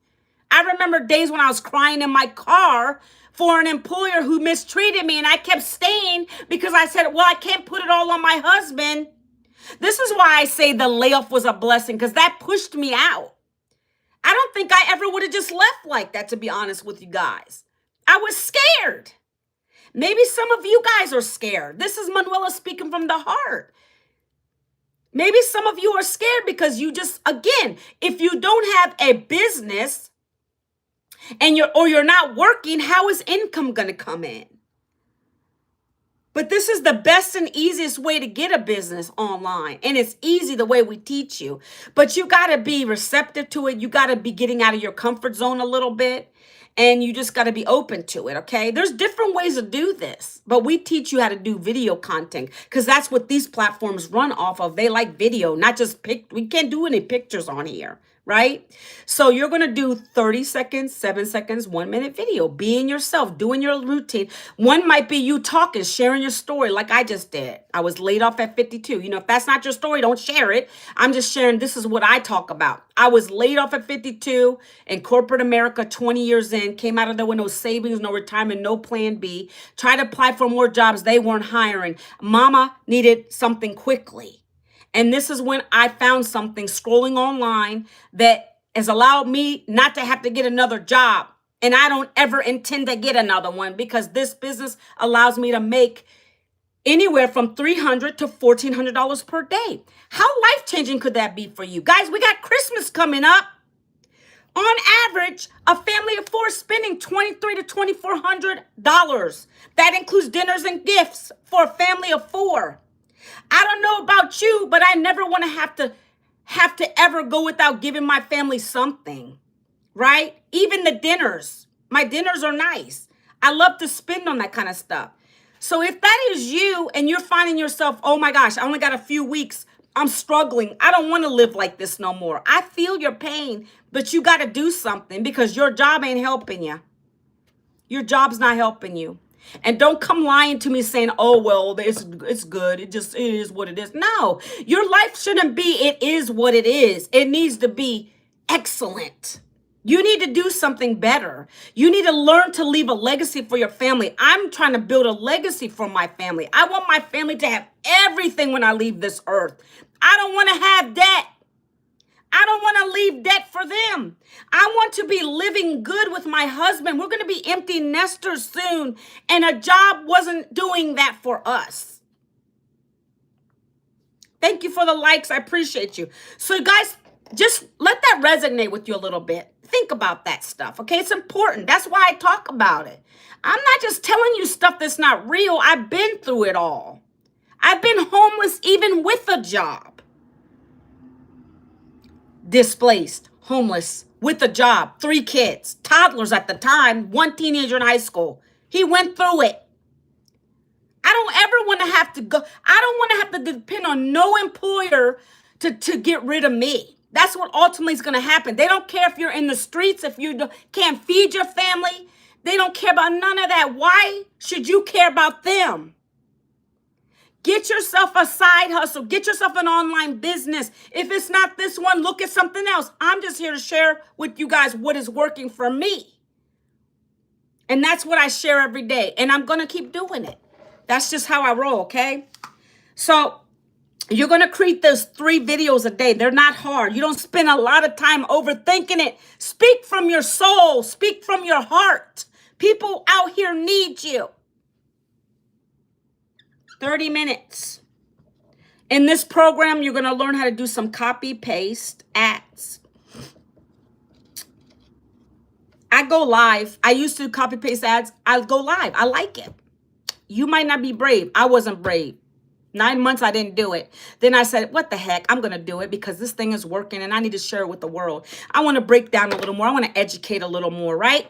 Speaker 1: I remember days when I was crying in my car for an employer who mistreated me, and I kept staying because I said, well, I can't put it all on my husband. This is why I say the layoff was a blessing, because that pushed me out. I don't think I ever would have just left like that, to be honest with you guys. I was scared. Maybe some of you guys are scared. This is Manuela speaking from the heart. Maybe some of you are scared because you just, again, if you don't have a business and you're not working, how is income going to come in? But this is the best and easiest way to get a business online. And it's easy the way we teach you. But you got to be receptive to it. You got to be getting out of your comfort zone a little bit. And you just got to be open to it, okay? There's different ways to do this. But we teach you how to do video content because that's what these platforms run off of. They like video, not just we can't do any pictures on here. Right? So you're going to do 30 seconds, 7 seconds, 1 minute video, being yourself, doing your routine. One might be you talking, sharing your story like I just did. I was laid off at 52. If that's not your story, don't share it. I'm just sharing this is what I talk about. I was laid off at 52 in corporate America, 20 years in, came out of there with no savings, no retirement, no plan B, tried to apply for more jobs. They weren't hiring. Mama needed something quickly. And this is when I found something scrolling online that has allowed me not to have to get another job. And I don't ever intend to get another one because this business allows me to make anywhere from $300 to $1,400 per day. How life-changing could that be for you? Guys, we got Christmas coming up. On average, a family of 4 spending $2,300 to $2,400. That includes dinners and gifts for a family of 4. I don't know about you, but I never want to have to ever go without giving my family something, right? Even the dinners. My dinners are nice. I love to spend on that kind of stuff. So if that is you and you're finding yourself, oh my gosh, I only got a few weeks, I'm struggling. I don't want to live like this no more. I feel your pain, but you got to do something because your job ain't helping you. Your job's not helping you. And don't come lying to me saying, oh, well, it's good. It is what it is. No, your life shouldn't be it is what it is. It needs to be excellent. You need to do something better. You need to learn to leave a legacy for your family. I'm trying to build a legacy for my family. I want my family to have everything when I leave this earth. I don't want to have debt. I don't want to leave debt for them. I want to be living good with my husband. We're going to be empty nesters soon, and a job wasn't doing that for us. Thank you for the likes. I appreciate you. So guys, just let that resonate with you a little bit. Think about that stuff, okay? It's important. That's why I talk about it. I'm not just telling you stuff that's not real. I've been through it all. I've been homeless even with a job. Displaced, homeless, with a job, 3 kids, toddlers at the time, 1 teenager in high school. He went through it. I don't ever want to have to go. I don't want to have to depend on no employer to get rid of me. That's what ultimately is going to happen. They don't care if you're in the streets, if you can't feed your family. They don't care about none of that. Why should you care about them? Get yourself a side hustle. Get yourself an online business. If it's not this one, look at something else. I'm just here to share with you guys what is working for me. And that's what I share every day. And I'm going to keep doing it. That's just how I roll, okay? So you're going to create those 3 videos a day. They're not hard. You don't spend a lot of time overthinking it. Speak from your soul. Speak from your heart. People out here need you. 30 minutes. In this program, you're going to learn how to do some copy paste ads. I go live. I used to copy paste ads. I go live. I like it. You might not be brave. I wasn't brave. 9 months, I didn't do it. Then I said, what the heck? I'm going to do it because this thing is working and I need to share it with the world. I want to break down a little more. I want to educate a little more, right?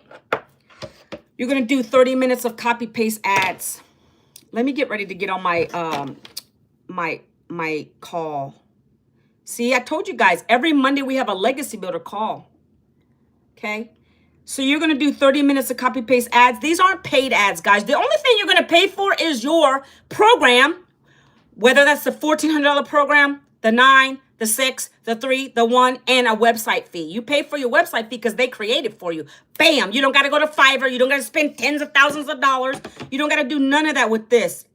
Speaker 1: You're going to do 30 minutes of copy paste ads. Let me get ready to get on my my call. See, I told you guys, every Monday we have a legacy builder call. Okay? So you're going to do 30 minutes of copy paste ads. These aren't paid ads, guys. The only thing you're going to pay for is your program, whether that's the $1,400 program, the 9, the 6, the 3, the 1, and a website fee. You pay for your website fee because they create it for you. Bam! You don't got to go to Fiverr. You don't got to spend tens of thousands of dollars. You don't got to do none of that with this.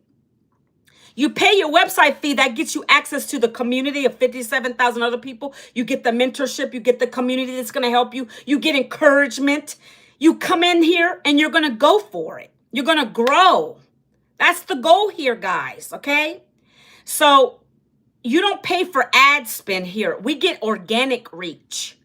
Speaker 1: You pay your website fee. That gets you access to the community of 57,000 other people. You get the mentorship. You get the community that's going to help you. You get encouragement. You come in here and you're going to go for it. You're going to grow. That's the goal here, guys, okay? So you don't pay for ad spend here. We get organic reach.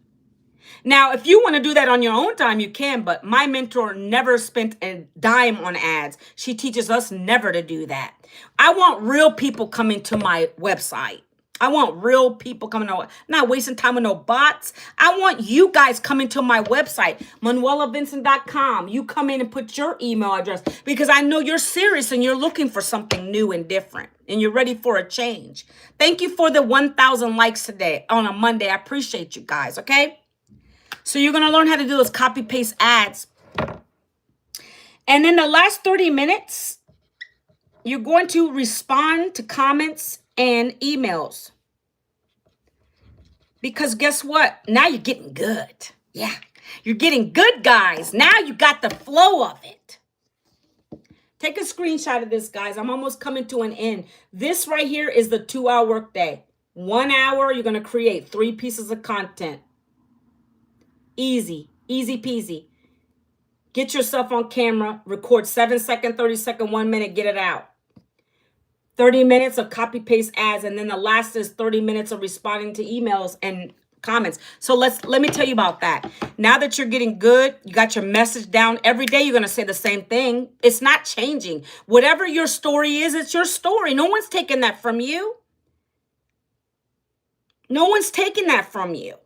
Speaker 1: Now, if you want to do that on your own time, you can, but my mentor never spent a dime on ads. She teaches us never to do that. I want real people coming to my website. I want real people coming to, not wasting time with no bots. I want you guys coming to my website, ManuelaVincent.com. You come in and put your email address because I know you're serious and you're looking for something new and different and you're ready for a change. Thank you for the 1,000 likes today on a Monday. I appreciate you guys, okay? So you're going to learn how to do those copy paste ads. And in the last 30 minutes, you're going to respond to comments and emails. Because guess what? Now you're getting good. Yeah, you're getting good, guys. Now you got the flow of it. Take a screenshot of this, guys. I'm almost coming to an end. This right here is the 2-hour workday. 1 hour, you're going to create 3 pieces of content. Easy, easy peasy. Get yourself on camera, record 7-second, 30-second, 1 minute, get it out. 30 minutes of copy paste ads, and then the last is 30 minutes of responding to emails and comments. So let me tell you about that. Now that you're getting good, you got your message down. Every day you're going to say the same thing. It's not changing. Whatever your story is, it's your story. No one's taking that from you. No one's taking that from you.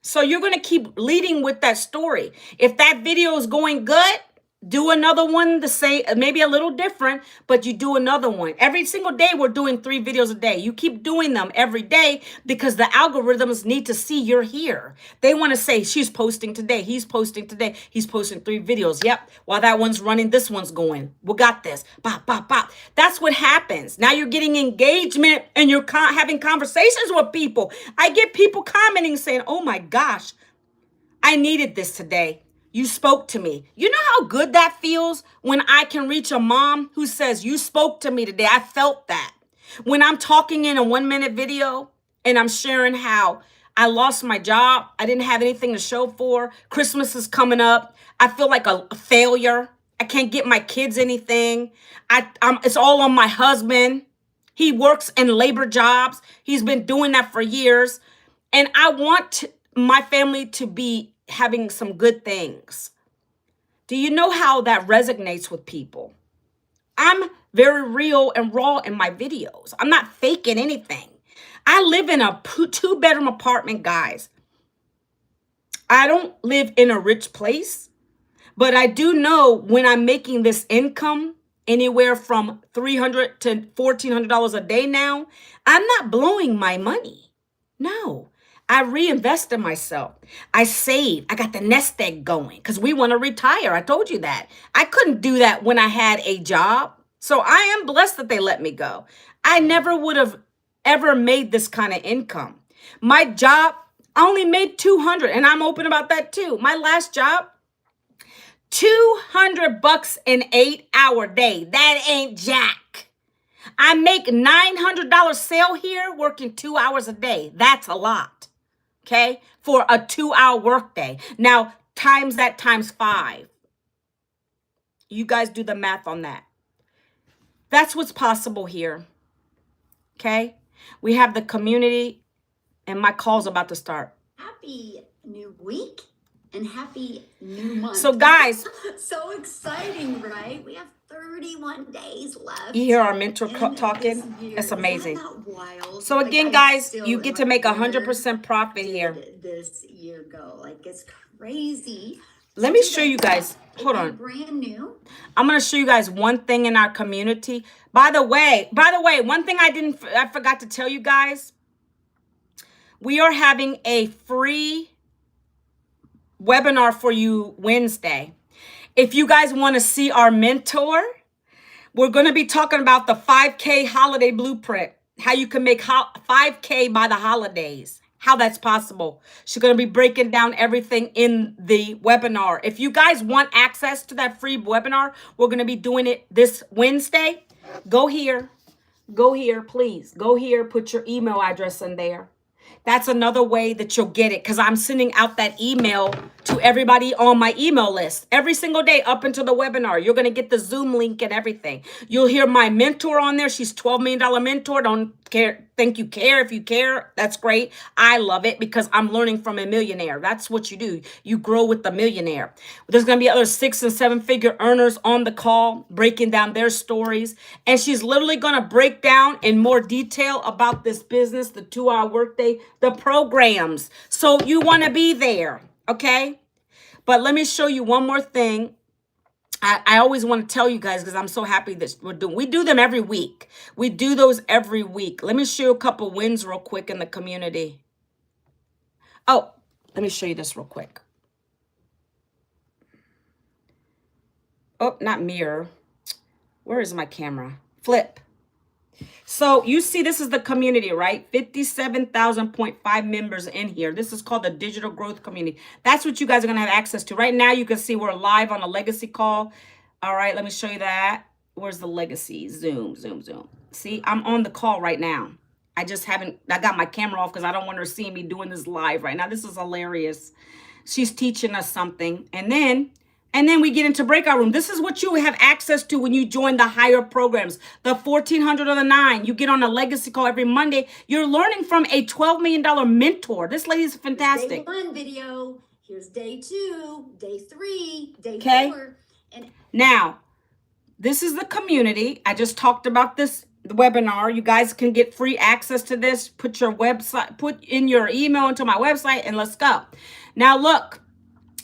Speaker 1: So you're going to keep leading with that story. If that video is going good, do another one the same, maybe a little different, but you do another one. Every single day, we're doing 3 videos a day. You keep doing them every day because the algorithms need to see you're here. They want to say, she's posting today. He's posting today. He's posting 3 videos. Yep. While that one's running, this one's going. We got this. Bop, bop, bop. That's what happens. Now you're getting engagement and you're having conversations with people. I get people commenting saying, oh my gosh, I needed this today. You spoke to me. You know how good that feels when I can reach a mom who says, you spoke to me today. I felt that. When I'm talking in a 1-minute video and I'm sharing how I lost my job. I didn't have anything to show for. Christmas is coming up. I feel like a failure. I can't get my kids anything. It's all on my husband. He works in labor jobs. He's been doing that for years. And I want my family to be having some good things. Do you know how that resonates with people? I'm very real and raw in my videos. I'm not faking anything. I live in a 2-bedroom apartment, guys. I don't live in a rich place, but I do know when I'm making this income anywhere from $300 to $1,400 a day now, I'm not blowing my money. No, I reinvest in myself. I save. I got the nest egg going because we want to retire. I told you that. I couldn't do that when I had a job. So I am blessed that they let me go. I never would have ever made this kind of income. My job, I only made 200, and I'm open about that too. My last job, $200 an 8-hour day. That ain't jack. I make $900 sale here working 2 hours a day. That's a lot. Okay? For a 2-hour workday. Now, times that times 5. You guys do the math on that. That's what's possible here. Okay? We have the community, and my call's about to start.
Speaker 2: Happy new week and happy new month.
Speaker 1: So guys,
Speaker 2: so exciting, right? We have 31 days left.
Speaker 1: You hear our mentor talking? It's amazing.
Speaker 2: Isn't that wild?
Speaker 1: So again, guys, you get to make 100% profit here.
Speaker 2: This year go, like, it's crazy.
Speaker 1: Let me show you guys. Hold on.
Speaker 2: Brand new.
Speaker 1: I'm going to show you guys one thing in our community. By the way, one thing I forgot to tell you guys. We are having a free webinar for you Wednesday. If you guys want to see our mentor, we're going to be talking about the 5K holiday blueprint, how you can make 5K by the holidays, how that's possible. She's going to be breaking down everything in the webinar. If you guys want access to that free webinar, we're going to be doing it this Wednesday. Go here, please. Go here, put your email address in there. That's another way that you'll get it, because I'm sending out that email to everybody on my email list every single day up until the webinar. You're going to get the Zoom link and everything. You'll hear my mentor on there. She's $12 million mentor. Don't care. Think you care. If you care, that's great. I love it because I'm learning from a millionaire. That's what you do. You grow with the millionaire. There's going to be other 6- and 7-figure earners on the call breaking down their stories. And she's literally going to break down in more detail about this business, the 2-hour workday, the programs. So you want to be there. Okay. But let me show you one more thing. I always want to tell you guys because I'm so happy that we do them every week. We do those every week. Let me show you a couple wins real quick in the community. Oh, let me show you this real quick. Oh, not mirror. Where is my camera? Flip. So you see, this is the community, right? 57,000.5 members in here. This is called the Digital Growth Community. That's what you guys are going to have access to. Right now, you can see we're live on a legacy call. All right, let me show you that. Where's the legacy? Zoom. See, I'm on the call right now. I got my camera off because I don't want her seeing me doing this live right now. This is hilarious. She's teaching us something. And then we get into breakout room. This is what you have access to when you join the higher programs. The 1,400 or the 9. You get on a legacy call every Monday. You're learning from a $12 million mentor. This lady's fantastic.
Speaker 2: Day 1 video. Here's day 2, day 3, day 4. And
Speaker 1: now, this is the community. I just talked about this the webinar. You guys can get free access to this. Put your website, put in your email into my website, and let's go. Now, look.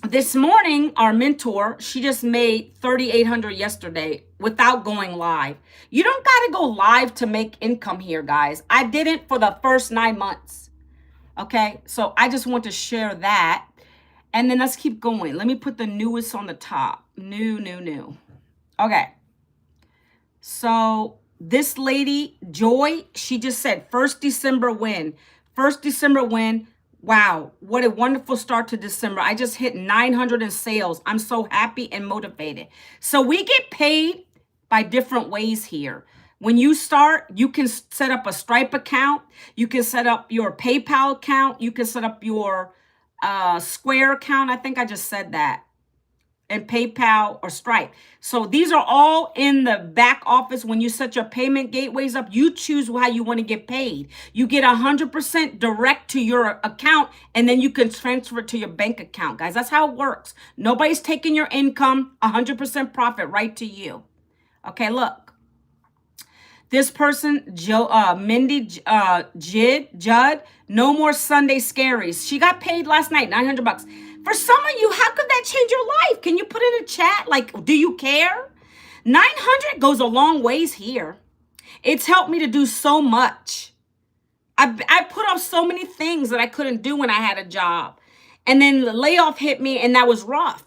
Speaker 1: This morning, our mentor, she just made $3,800 yesterday without going live. You don't got to go live to make income here, guys. I did it for the first 9 months. Okay, so I just want to share that. And then let's keep going. Let me put the newest on the top. New. Okay. So this lady, Joy, she just said 1st December win. 1st December win. Wow, what a wonderful start to December. I just hit 900 in sales. I'm so happy and motivated. So we get paid by different ways here. When you start, you can set up a Stripe account. You can set up your PayPal account. You can set up your Square account. I think I just said that. And PayPal or Stripe. So these are all in the back office. When you set your payment gateways up, you choose how you want to get paid. You get 100% direct to your account, and then you can transfer it to your bank account, guys. That's how it works. Nobody's taking your income, 100% profit right to you. Okay, look. This person, Mindy Judd, no more Sunday scaries. She got paid last night, $900. For some of you, how could that change your life? Can you put in a chat? Like, do you care? $900 goes a long ways here. It's helped me to do so much. I put off so many things that I couldn't do when I had a job. And then the layoff hit me, and that was rough.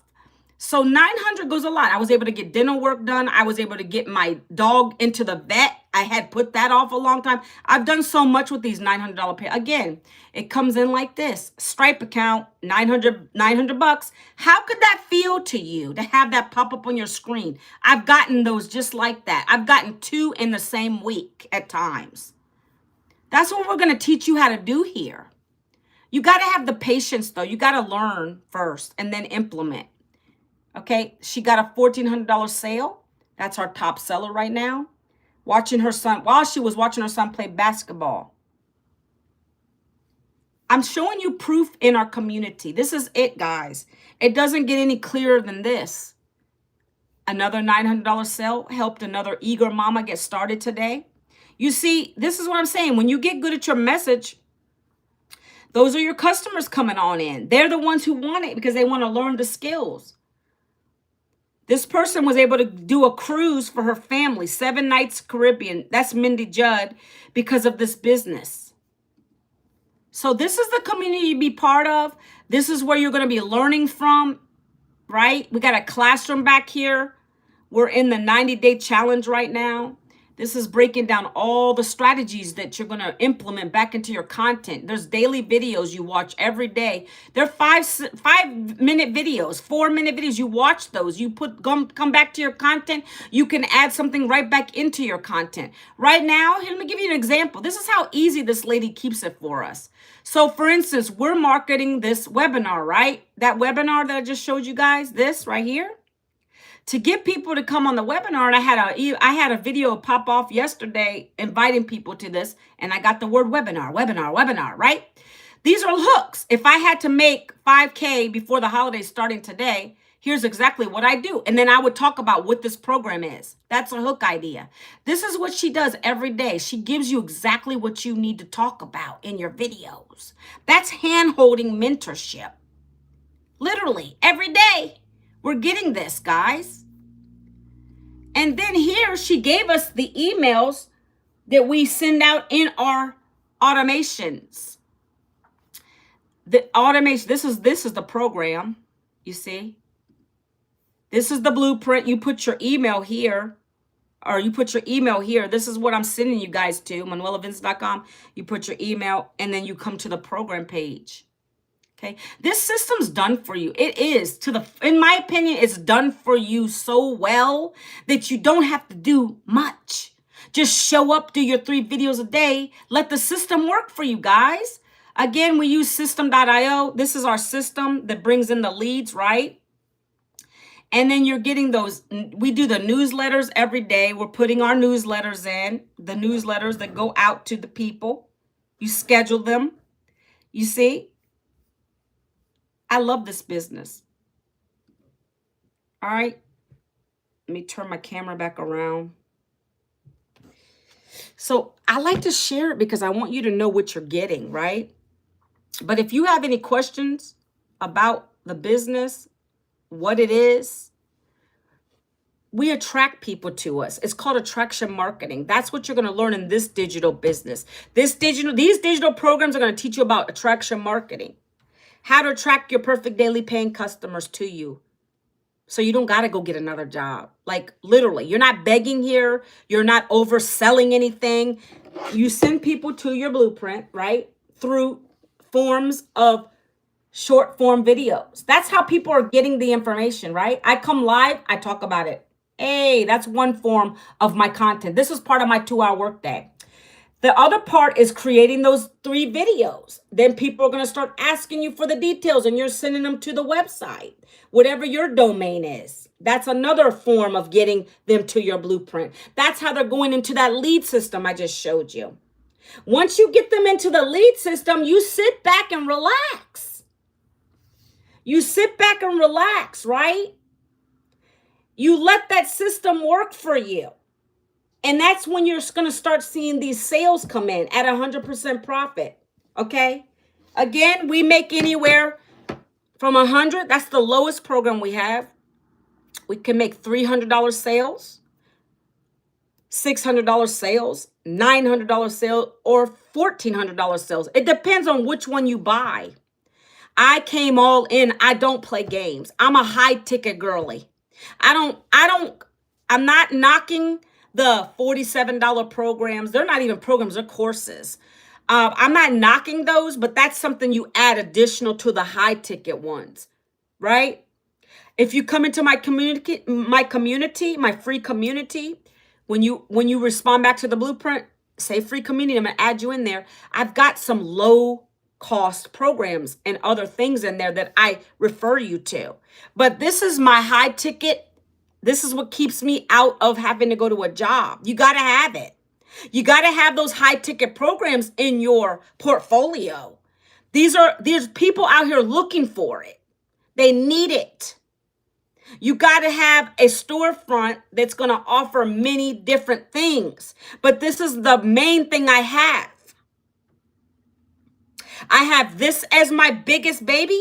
Speaker 1: So 900 goes a lot. I was able to get dental work done. I was able to get my dog into the vet. I had put that off a long time. I've done so much with these $900 pay. Again, it comes in like this. Stripe account, 900 bucks. How could that feel to you to have that pop up on your screen? I've gotten those just like that. I've gotten 2 in the same week at times. That's what we're going to teach you how to do here. You got to have the patience, though. You got to learn first and then implement. Okay, she got a $1,400 sale. That's our top seller right now. Watching her son, while she was watching her son play basketball. I'm showing you proof in our community. This is it, guys. It doesn't get any clearer than this. Another $900 sale helped another eager mama get started today. You see, this is what I'm saying. When you get good at your message, those are your customers coming on in. They're the ones who want it because they want to learn the skills. This person was able to do a cruise for her family, 7 nights Caribbean. That's Mindy Judd because of this business. So this is the community to be part of. This is where you're going to be learning from, right? We got a classroom back here. We're in the 90-day challenge right now. This is breaking down all the strategies that you're going to implement back into your content. There's daily videos you watch every day. They're 5-minute videos, 4-minute videos. You watch those. You come back to your content. You can add something right back into your content. Right now, here, let me give you an example. This is how easy this lady keeps it for us. So, for instance, we're marketing this webinar, right? That webinar that I just showed you guys, this right here. To get people to come on the webinar, and I had a video pop off yesterday inviting people to this, and I got the word webinar, right? These are hooks. If I had to make 5K before the holidays starting today, here's exactly what I do. And then I would talk about what this program is. That's a hook idea. This is what she does every day. She gives you exactly what you need to talk about in your videos. That's hand-holding mentorship. Literally, every day. We're getting this, guys. And then here she gave us the emails that we send out in our automations. The automation, this is the program, you see. This is the blueprint. You put your email here, or you put your email here. This is what I'm sending you guys to, manuelavince.com. You put your email, and then you come to the program page. Okay, this system's done for you. It is, in my opinion, it's done for you so well that you don't have to do much. Just show up, do your 3 videos a day. Let the system work for you guys. Again, we use system.io. This is our system that brings in the leads, right? And then you're getting those. We do the newsletters every day. We're putting our newsletters in, the newsletters that go out to the people. You schedule them. You see? I love this business. All right. Let me turn my camera back around. So I like to share it because I want you to know what you're getting, right? But if you have any questions about the business, what it is, we attract people to us. It's called attraction marketing. That's what you're going to learn in this digital business. These digital programs are going to teach you about attraction marketing. How to attract your perfect daily paying customers to you. So you don't got to go get another job. Like literally, you're not begging here. You're not overselling anything. You send people to your blueprint, right? Through forms of short form videos. That's how people are getting the information, right? I come live, I talk about it. Hey, that's one form of my content. This is part of my 2-hour workday. The other part is creating those 3 videos. Then people are going to start asking you for the details, and you're sending them to the website, whatever your domain is. That's another form of getting them to your blueprint. That's how they're going into that lead system I just showed you. Once you get them into the lead system, you sit back and relax. You sit back and relax, right? You let that system work for you. And that's when you're going to start seeing these sales come in at 100% profit. Okay. Again, we make anywhere from 100. That's the lowest program we have. We can make $300 sales. $600 sales, $900 sales, or $1,400 sales. It depends on which one you buy. I came all in. I don't play games. I'm a high ticket girly. I'm not knocking the $47 programs. They're not even programs, they're courses. I'm not knocking those, but that's something you add additional to the high ticket ones, right? If you come into my community, my free community, when you respond back to the blueprint, say free community, I'm gonna add you in there. I've got some low cost programs and other things in there that I refer you to. But this is my high ticket. This is what keeps me out of having to go to a job. You got to have it. You got to have those high ticket programs in your portfolio. There's people out here looking for it. They need it. You got to have a storefront that's going to offer many different things. But this is the main thing I have. I have this as my biggest baby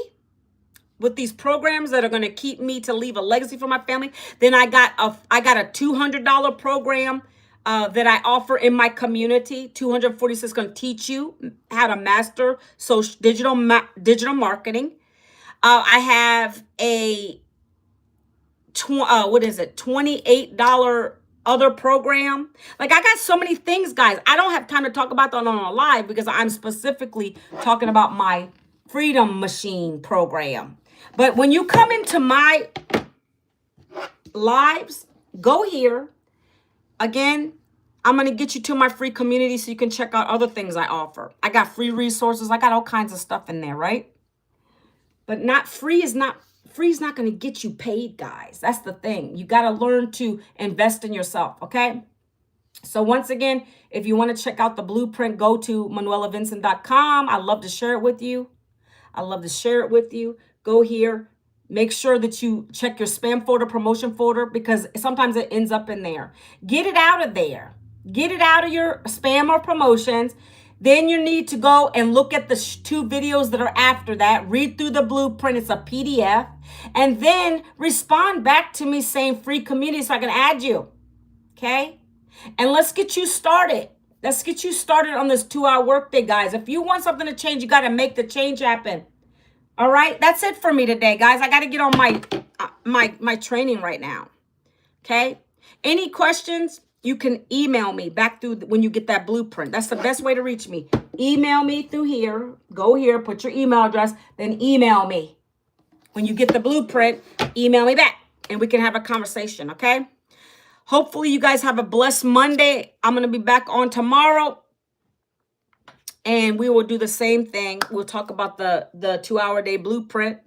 Speaker 1: with these programs that are going to keep me to leave a legacy for my family. Then I got a $200 program that I offer in my community. 246 is going to teach you how to master digital marketing. I have a $28 other program. Like, I got so many things, guys. I don't have time to talk about that on a live because I'm specifically talking about my Freedom Machine program. But when you come into my lives, go here. Again, I'm going to get you to my free community so you can check out other things I offer. I got free resources. I got all kinds of stuff in there, right? But free is not going to get you paid, guys. That's the thing. You got to learn to invest in yourself, okay? So once again, if you want to check out the blueprint, go to manuelavincent.com. I love to share it with you. Go here. Make sure that you check your spam folder, promotion folder, because sometimes it ends up in there. Get it out of there. Get it out of your spam or promotions. Then you need to go and look at the 2 videos that are after that. Read through the blueprint. It's a PDF. And then respond back to me saying free community so I can add you. Okay? And let's get you started. Let's get you started on this 2-hour workday, guys. If you want something to change, you got to make the change happen. All right? That's it for me today, guys. I got to get on my training right now. Okay? Any questions? You can email me back through when you get that blueprint. That's the best way to reach me. Email me through here. Go here, put your email address, then email me. When you get the blueprint, email me back and we can have a conversation, okay? Hopefully you guys have a blessed Monday. I'm going to be back on tomorrow and we will do the same thing. We'll talk about the 2-hour day blueprint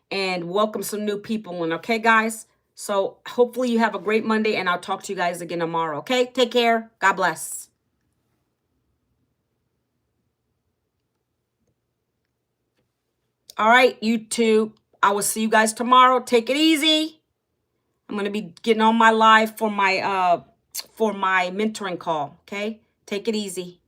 Speaker 1: and welcome some new people in, okay, guys? So hopefully you have a great Monday, and I'll talk to you guys again tomorrow, okay? Take care. God bless. All right, YouTube. I will see you guys tomorrow. Take it easy. I'm going to be getting on my live for my mentoring call, okay? Take it easy.